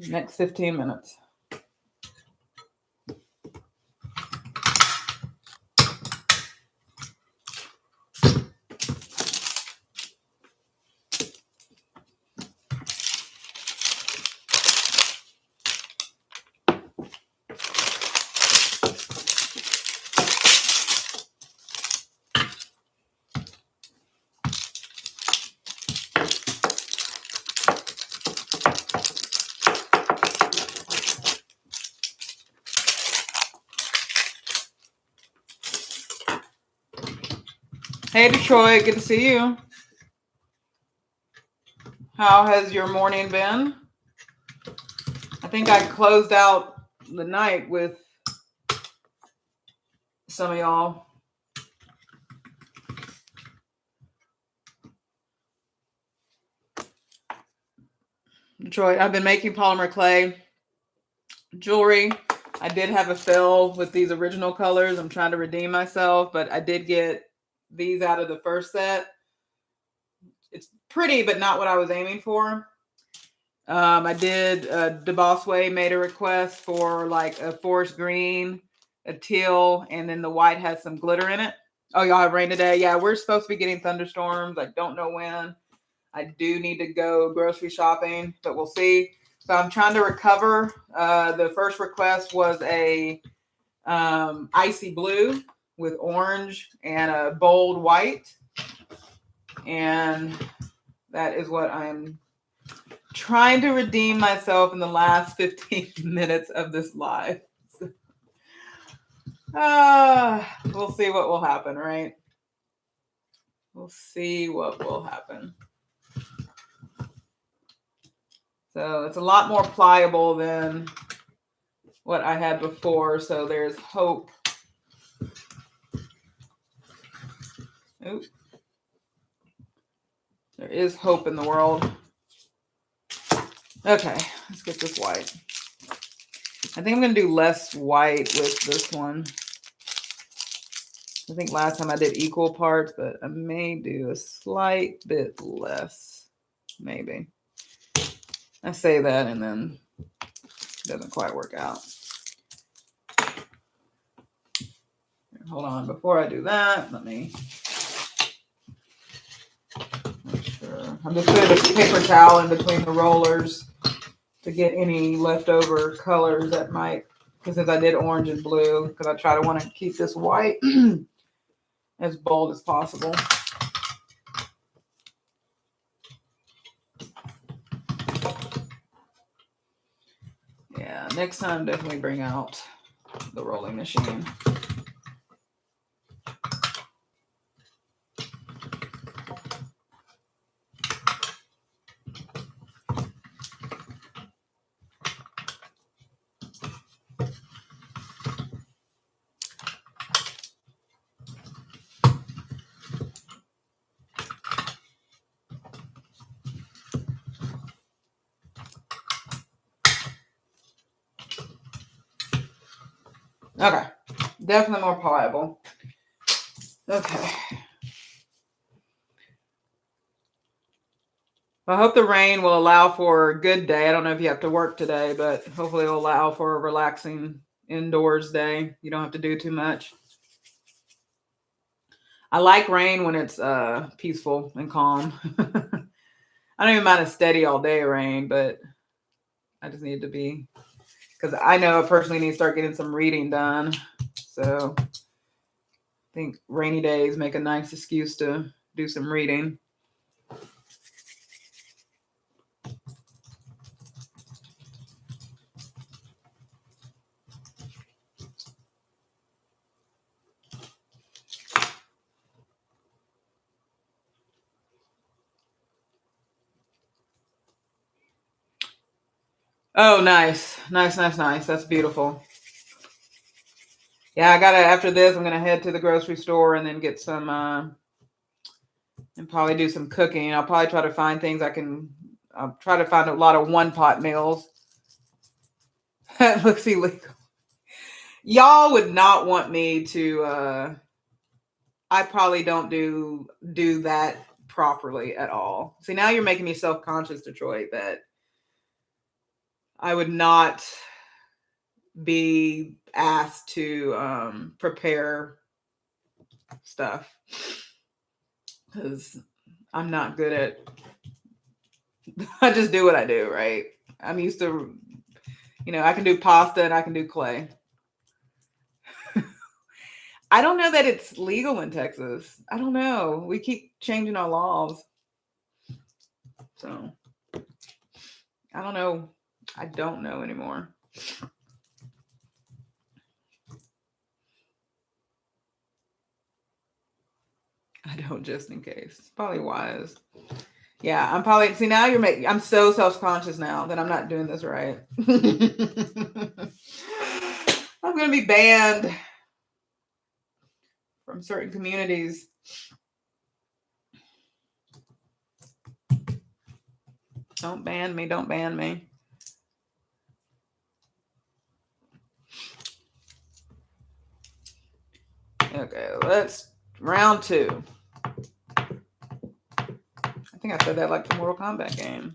Next 15 minutes. Hey, Detroit, good to see you. How has your morning been? I think I closed out the night with some of y'all. Detroit, I've been making polymer clay jewelry. I did have a fill with these original colors. I'm trying to redeem myself, but I did get these out of the first set. It's pretty, but not what I was aiming for. I did, DeBossway made a request for like a forest green, a teal, and then the white has some glitter in it. Oh, y'all have rain today? Yeah, we're supposed to be getting thunderstorms. I don't know when. I do need to go grocery shopping, but we'll see. So I'm trying to recover. The first request was a icy blue with orange and a bold white. And that is what I'm trying to redeem myself in the last 15 minutes of this live. We'll see what will happen, right? We'll see what will happen. So it's a lot more pliable than what I had before. So there's hope. Oops. There is hope in the world. Okay, let's get this white. I think I'm going to do less white with this one. I think last time I did equal parts, but I may do a slight bit less. Maybe. I say that and then it doesn't quite work out. Hold on, before I do that, let me make sure. I'm just putting a paper towel in between the rollers to get any leftover colors that might, because since I did orange and blue, because I try to want to keep this white as bold as possible. Yeah, next time definitely bring out the rolling machine. Okay, definitely more pliable. Okay. I hope the rain will allow for a good day. I don't know if you have to work today, but hopefully it'll allow for a relaxing indoors day. You don't have to do too much. I like rain when it's peaceful and calm. I don't even mind a steady all day rain, but I just need to be, because I know I personally need to start getting some reading done. So I think rainy days make a nice excuse to do some reading. Oh, nice. Nice, nice, nice. That's beautiful. Yeah, I gotta, after this, I'm gonna head to the grocery store and then get some, and probably do some cooking. I'll probably try to find things I'll try to find a lot of one-pot meals. That looks illegal. Y'all would not want me to, I probably don't do that properly at all. See, now you're making me self-conscious, Detroit, that I would not be asked to prepare stuff because I'm not good at, I just do what I do, right? I'm used to, I can do pasta and I can do clay. I don't know that it's legal in Texas. I don't know. We keep changing our laws. So I don't know. I don't know anymore. I don't, just in case. It's probably wise. Yeah, I'm probably, see now you're making, I'm so self-conscious now that I'm not doing this right. I'm going to be banned from certain communities. Don't ban me. Don't ban me. Okay, let's round 2. I think I said that like the Mortal Kombat game.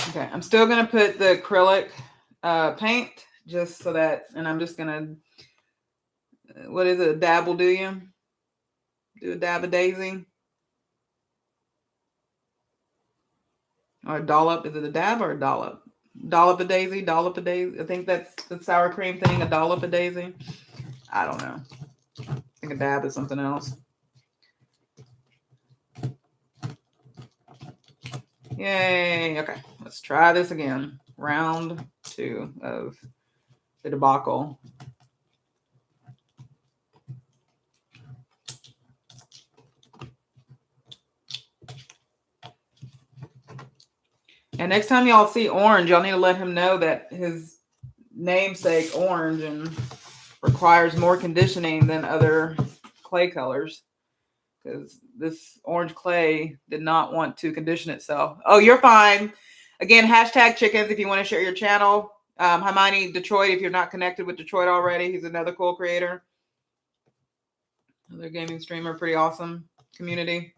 Okay, I'm still going to put the acrylic paint just so that, and I'm just going to, what is it, a dab will do you? Do a dab of daisy? Or a dollop, is it a dab or a dollop? Dollop of daisy, dollop of daisy. I think that's the sour cream thing, a dollop of daisy. I don't know. I think a dab is something else. Yay. Okay, let's try this again. Round 2 of the debacle. And next time y'all see Orange, y'all need to let him know that his namesake Orange and requires more conditioning than other clay colors, because this orange clay did not want to condition itself. Oh, you're fine. Again, hashtag chickens if you want to share your channel. Hermione Detroit, if you're not connected with Detroit already, he's another cool creator. Another gaming streamer, pretty awesome community.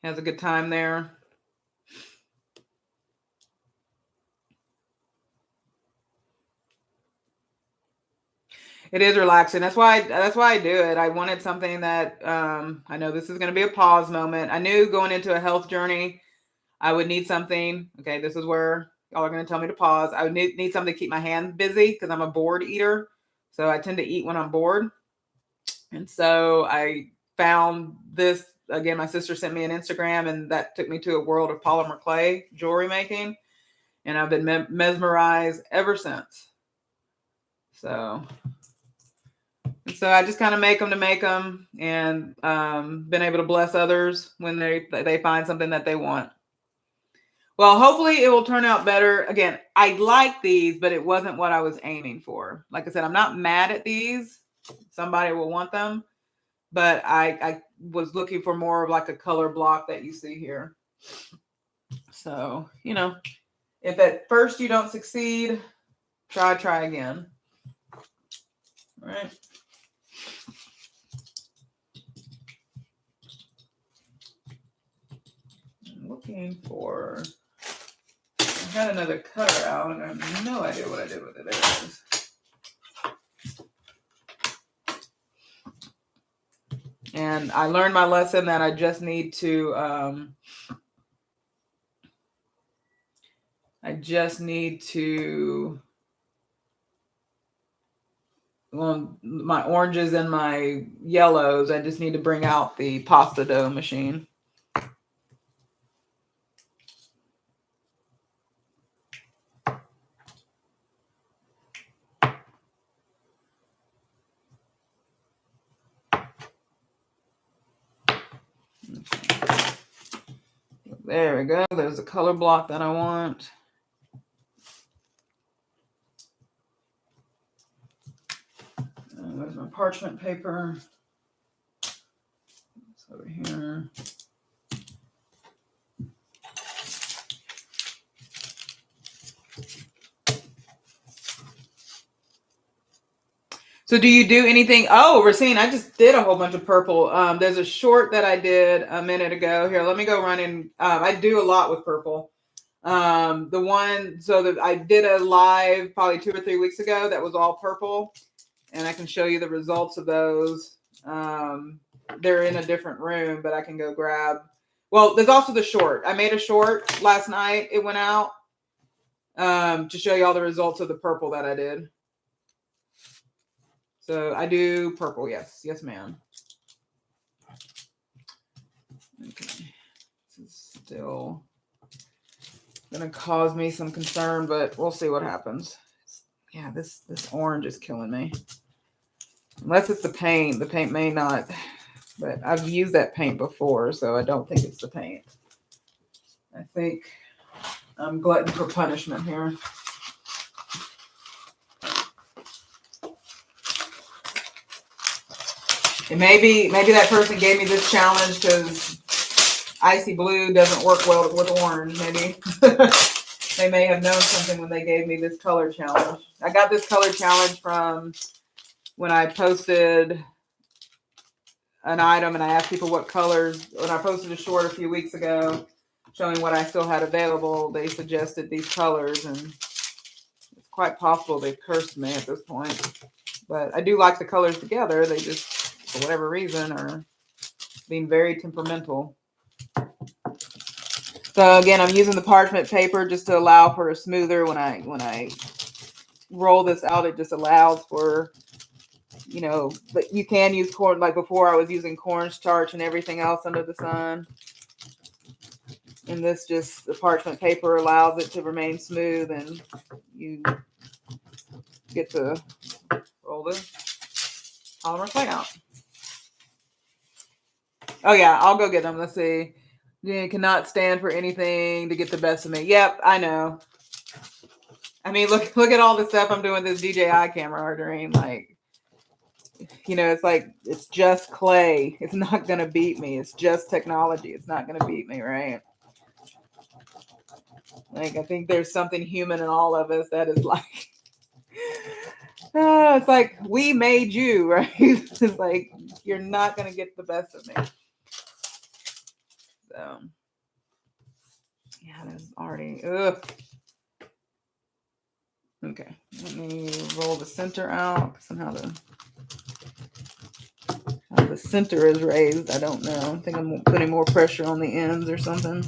Has a good time there. It is relaxing. That's why I do it. I wanted something that I know this is going to be a pause moment. I knew going into a health journey, I would need something. Okay, this is where y'all are going to tell me to pause. I would need something to keep my hands busy because I'm a bored eater. So I tend to eat when I'm bored. And so I found this. Again, my sister sent me an Instagram, and that took me to a world of polymer clay jewelry making. And I've been mesmerized ever since. So I just kind of make them to make them, and been able to bless others when they find something that they want. Well, hopefully it will turn out better. Again, I like these, but it wasn't what I was aiming for. Like I said, I'm not mad at these. Somebody will want them, but I was looking for more of like a color block that you see here. So, you know, if at first you don't succeed, try again. All right. I'm looking for, I had another cutter out and I have no idea what I did with it. There it is. And I learned my lesson that I just need to, well, my oranges and my yellows, I just need to bring out the pasta dough machine. There we go. There's a color block that I want. There's my parchment paper. It's over here. So do you do anything? Oh, Racine, I just did a whole bunch of purple. There's a short that I did a minute ago. Here, let me go run in. I do a lot with purple. The one, so that I did a live probably 2 or 3 weeks ago that was all purple. And I can show you the results of those. They're in a different room, but I can go grab. Well, there's also the short. I made a short last night. It went out. to show you all the results of the purple that I did. So I do purple, yes. Yes, ma'am. Okay. This is still gonna cause me some concern, but we'll see what happens. Yeah, this orange is killing me. Unless it's the paint. The paint may not, but I've used that paint before, so I don't think it's the paint. I think I'm glutton for punishment here. And maybe that person gave me this challenge because icy blue doesn't work well with orange. Maybe they may have known something when they gave me this color challenge. I got this color challenge from when I posted an item and I asked people what colors. When I posted a short a few weeks ago showing what I still had available, they suggested these colors, and it's quite possible they've cursed me at this point. But I do like the colors together. They just, for whatever reason, are being very temperamental. So again, I'm using the parchment paper just to allow for a smoother. When I roll this out, it just allows for, you know, but you can use corn. Like before, I was using cornstarch and everything else under the sun. And this just, the parchment paper allows it to remain smooth, and you get to roll the polymer clay out. Oh yeah, I'll go get them. Let's see. You cannot stand for anything to get the best of me. Yep, I know. I mean, look at all the stuff I'm doing with this DJI camera ordering. Like, you know, it's like, it's just clay. It's not going to beat me. It's just technology. It's not going to beat me, right? Like, I think there's something human in all of us that is like, it's like, we made you, right? It's like, you're not going to get the best of me. So, yeah, that's already, ugh. Okay, let me roll the center out. Somehow the center is raised. I don't know. I think I'm putting more pressure on the ends or something.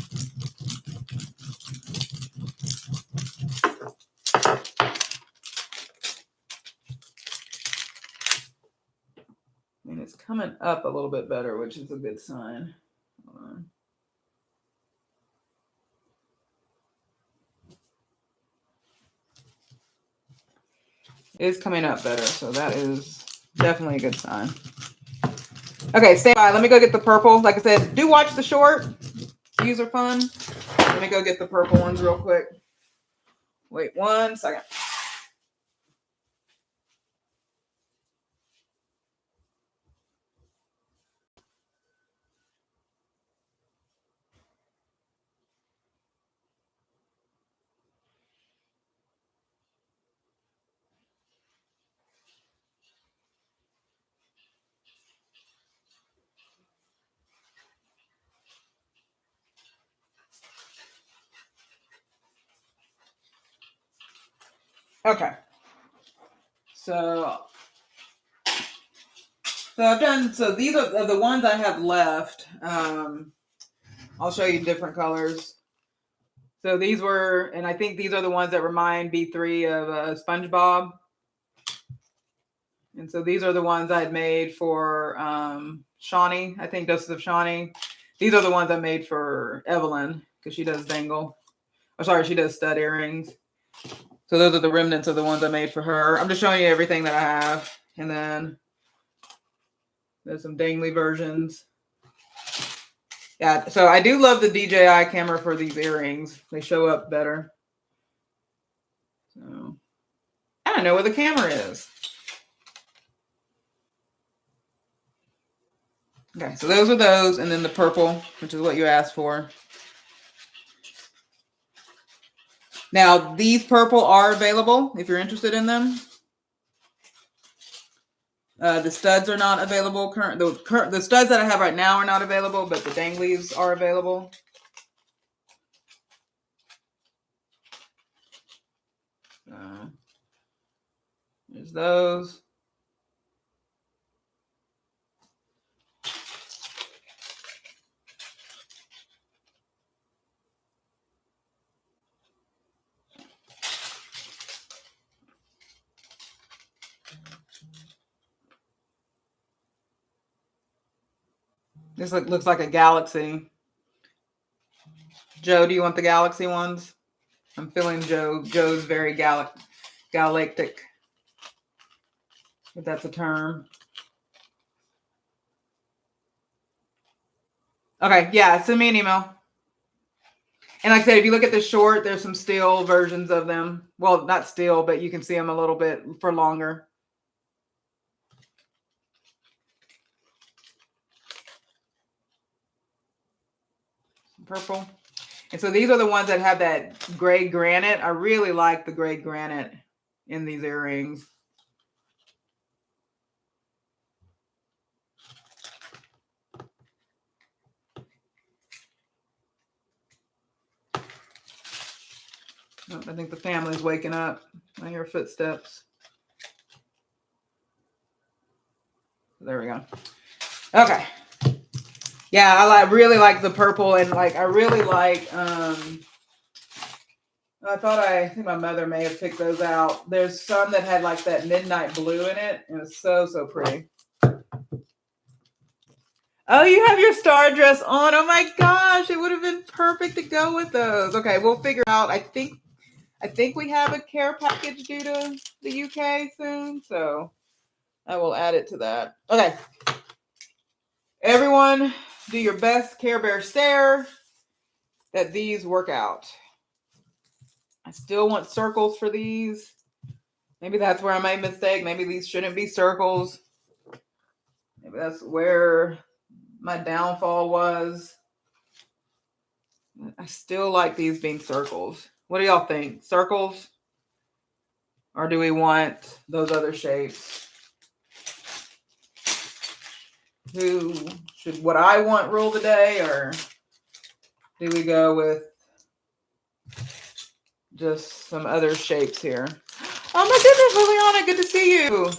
And it's coming up a little bit better, which is a good sign. Hold on. It's coming up better, so that is definitely a good sign. Okay, stay by. Let me go get the purple. Like I said, do watch the short. These are fun. Let me go get the purple ones real quick. Wait 1 second. Okay. So I've done, so these are the ones I have left. I'll show you different colors. So these were, and I think these are the ones that remind B3 of SpongeBob. And so these are the ones I had made for Shawnee. I think Doses of Shawnee. These are the ones I made for Evelyn because she does dangle. Oh, sorry, she does stud earrings. So those are the remnants of the ones I made for her. I'm just showing you everything that I have. And then there's some dangly versions. Yeah, so I do love the DJI camera for these earrings. They show up better. So I don't know where the camera is. Okay, so those are those, and then the purple, which is what you asked for. Now, these purple are available if you're interested in them. The studs are not available. The studs that I have right now are not available, but the danglies are available. There's those. This looks like a galaxy. Joe, do you want the galaxy ones? I'm feeling Joe's very galactic, if that's a term. Okay, yeah, send me an email. And like I said, if you look at the short, there's some steel versions of them. Well, not steel, but you can see them a little bit for longer. Purple. And so these are the ones that have that gray granite. I really like the gray granite in these earrings. Oh, I think the family's waking up. I hear footsteps. There we go. Okay. Yeah, I really like the purple, and like I really like I think my mother may have picked those out. There's some that had like that midnight blue in it. It was so pretty. Oh, you have your star dress on. Oh my gosh, it would have been perfect to go with those. Okay, we'll figure out. I think we have a care package due to the UK soon, so I will add it to that. Okay. Everyone, do your best Care Bear stare that these work out. I still want circles for these. Maybe that's where I made a mistake. Maybe these shouldn't be circles. Maybe that's where my downfall was. I still like these being circles. What do y'all think? Circles? Or do we want those other shapes? Should what I want rule the day, or do we go with just some other shapes here? Oh my goodness, Liliana, good to see you.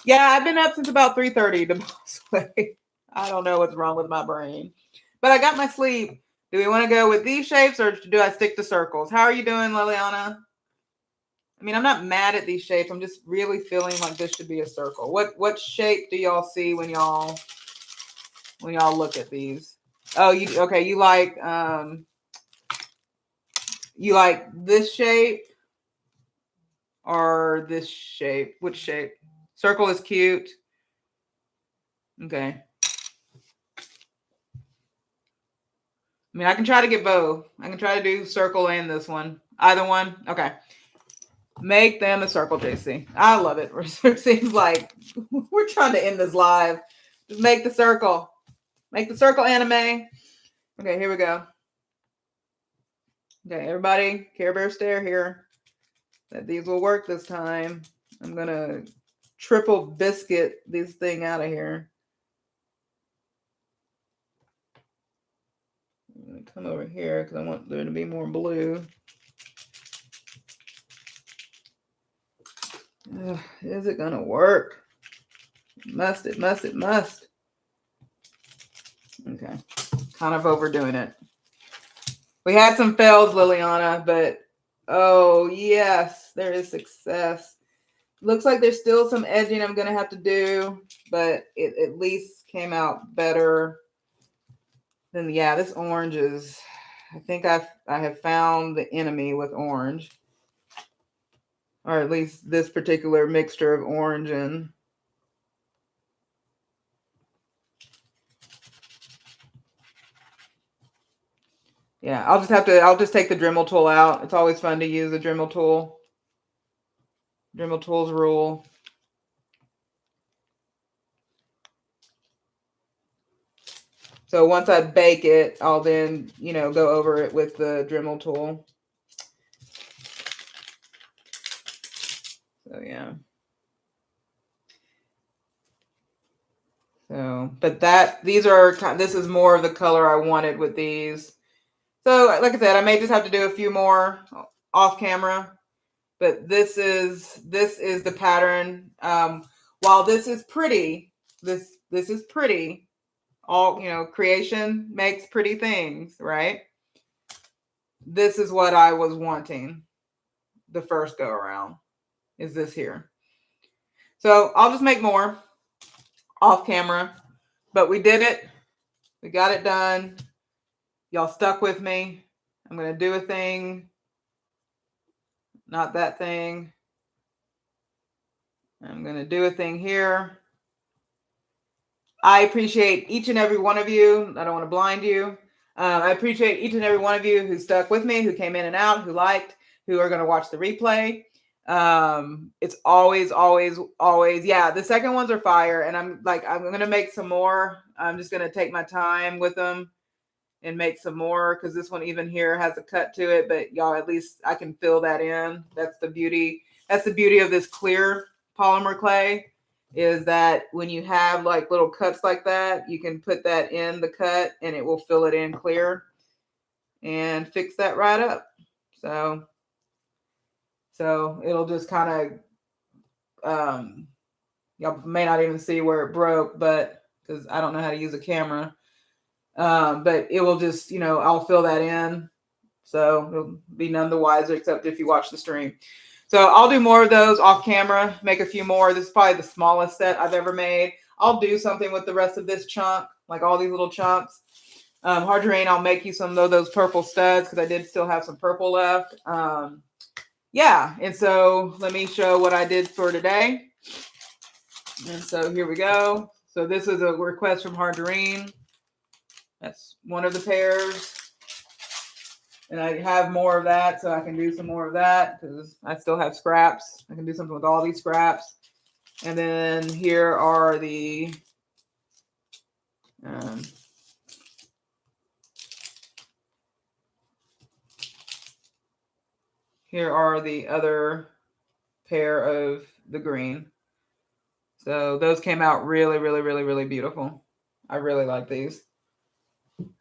Yeah, I've been up since about 3:30 to boss way. I don't know what's wrong with my brain. But I got my sleep. Do we want to go with these shapes, or do I stick to circles? How are you doing, Liliana? I mean, I'm not mad at these shapes. I'm just really feeling like this should be a circle. What shape do y'all see when y'all look at these? Oh, you like this shape or this shape? Which shape? Circle is cute. Okay. I mean, I can try to get both. I can try to do circle and this one. Either one. Okay. Make them a circle, JC. I love it. It seems like we're trying to end this live. Just make the circle. Make the circle, anime. Okay, here we go. Okay, everybody, Care Bear stare here. That these will work this time. I'm going to triple biscuit this thing out of here. I'm going to come over here because I want there to be more blue. Is it going to work? It must. Okay. Kind of overdoing it. We had some fails, Liliana, but oh, yes, there is success. Looks like there's still some edging I'm going to have to do, but it at least came out better than, yeah, this orange is, I think I have found the enemy with orange. Or at least this particular mixture of orange and yeah, I'll just take the Dremel tool out. It's always fun to use the Dremel tool. Dremel tools rule. So once I bake it, I'll then, go over it with the Dremel tool. So yeah. So, but this is more of the color I wanted with these. So like I said, I may just have to do a few more off camera, but this is the pattern. While this is pretty, this is pretty. All, creation makes pretty things, right? This is what I was wanting the first go around, is this here. So I'll just make more off camera. But we did it. We got it done. Y'all stuck with me. I'm going to do a thing. Not that thing. I'm going to do a thing here. I appreciate each and every one of you. I don't want to blind you. I appreciate each and every one of you who stuck with me, who came in and out, who liked, who are going to watch the replay. It's always, yeah, the second ones are fire. And I'm going to make some more. I'm just going to take my time with them and make some more, because this one even here has a cut to it, but y'all, at least I can fill that in. That's the beauty. That's the beauty of this clear polymer clay, is that when you have like little cuts like that, you can put that in the cut and it will fill it in clear and fix that right up. So it'll just kind of, y'all may not even see where it broke, but because I don't know how to use a camera. But it will just, I'll fill that in. So it'll be none the wiser, except if you watch the stream. So I'll do more of those off camera, make a few more. This is probably the smallest set I've ever made. I'll do something with the rest of this chunk, like all these little chunks. Hard to rain, I'll make you some of those purple studs, because I did still have some purple left. Yeah, and so let me show what I did for today. And so here we go. So this is a request from Harderine. That's one of the pairs. And I have more of that, so I can do some more of that, because I still have scraps. I can do something with all these scraps. And then here are the other pair of the green. So those came out really, really, really, really beautiful. I really like these.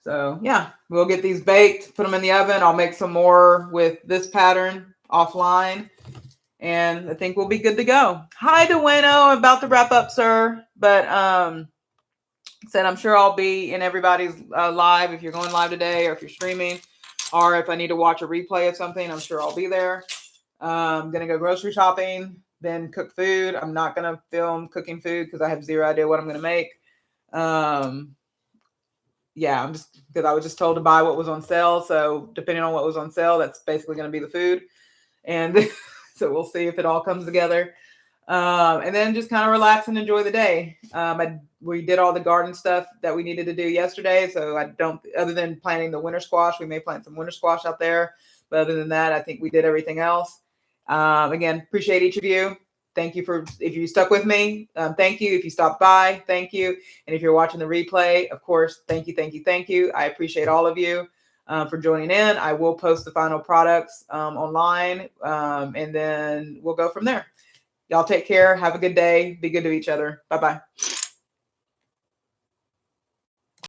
So yeah, we'll get these baked, put them in the oven. I'll make some more with this pattern offline, and I think we'll be good to go. Hi, Dueno. I'm about to wrap up, sir. But said I'm sure I'll be in everybody's live if you're going live today, or if you're streaming, or if I need to watch a replay of something, I'm sure I'll be there. I'm going to go grocery shopping, then cook food. I'm not going to film cooking food because I have zero idea what I'm going to make. Yeah, I'm just, because I was just told to buy what was on sale. So depending on what was on sale, that's basically going to be the food. And so we'll see if it all comes together. And then just kind of relax and enjoy the day. We did all the garden stuff that we needed to do yesterday. So I don't, other than planting the winter squash, we may plant some winter squash out there. But other than that, I think we did everything else. Again, appreciate each of you. Thank you if you stuck with me. Thank you. If you stopped by, thank you. And if you're watching the replay, of course, thank you, thank you, thank you. I appreciate all of you for joining in. I will post the final products online, and then we'll go from there. Y'all take care. Have a good day. Be good to each other. Bye-bye.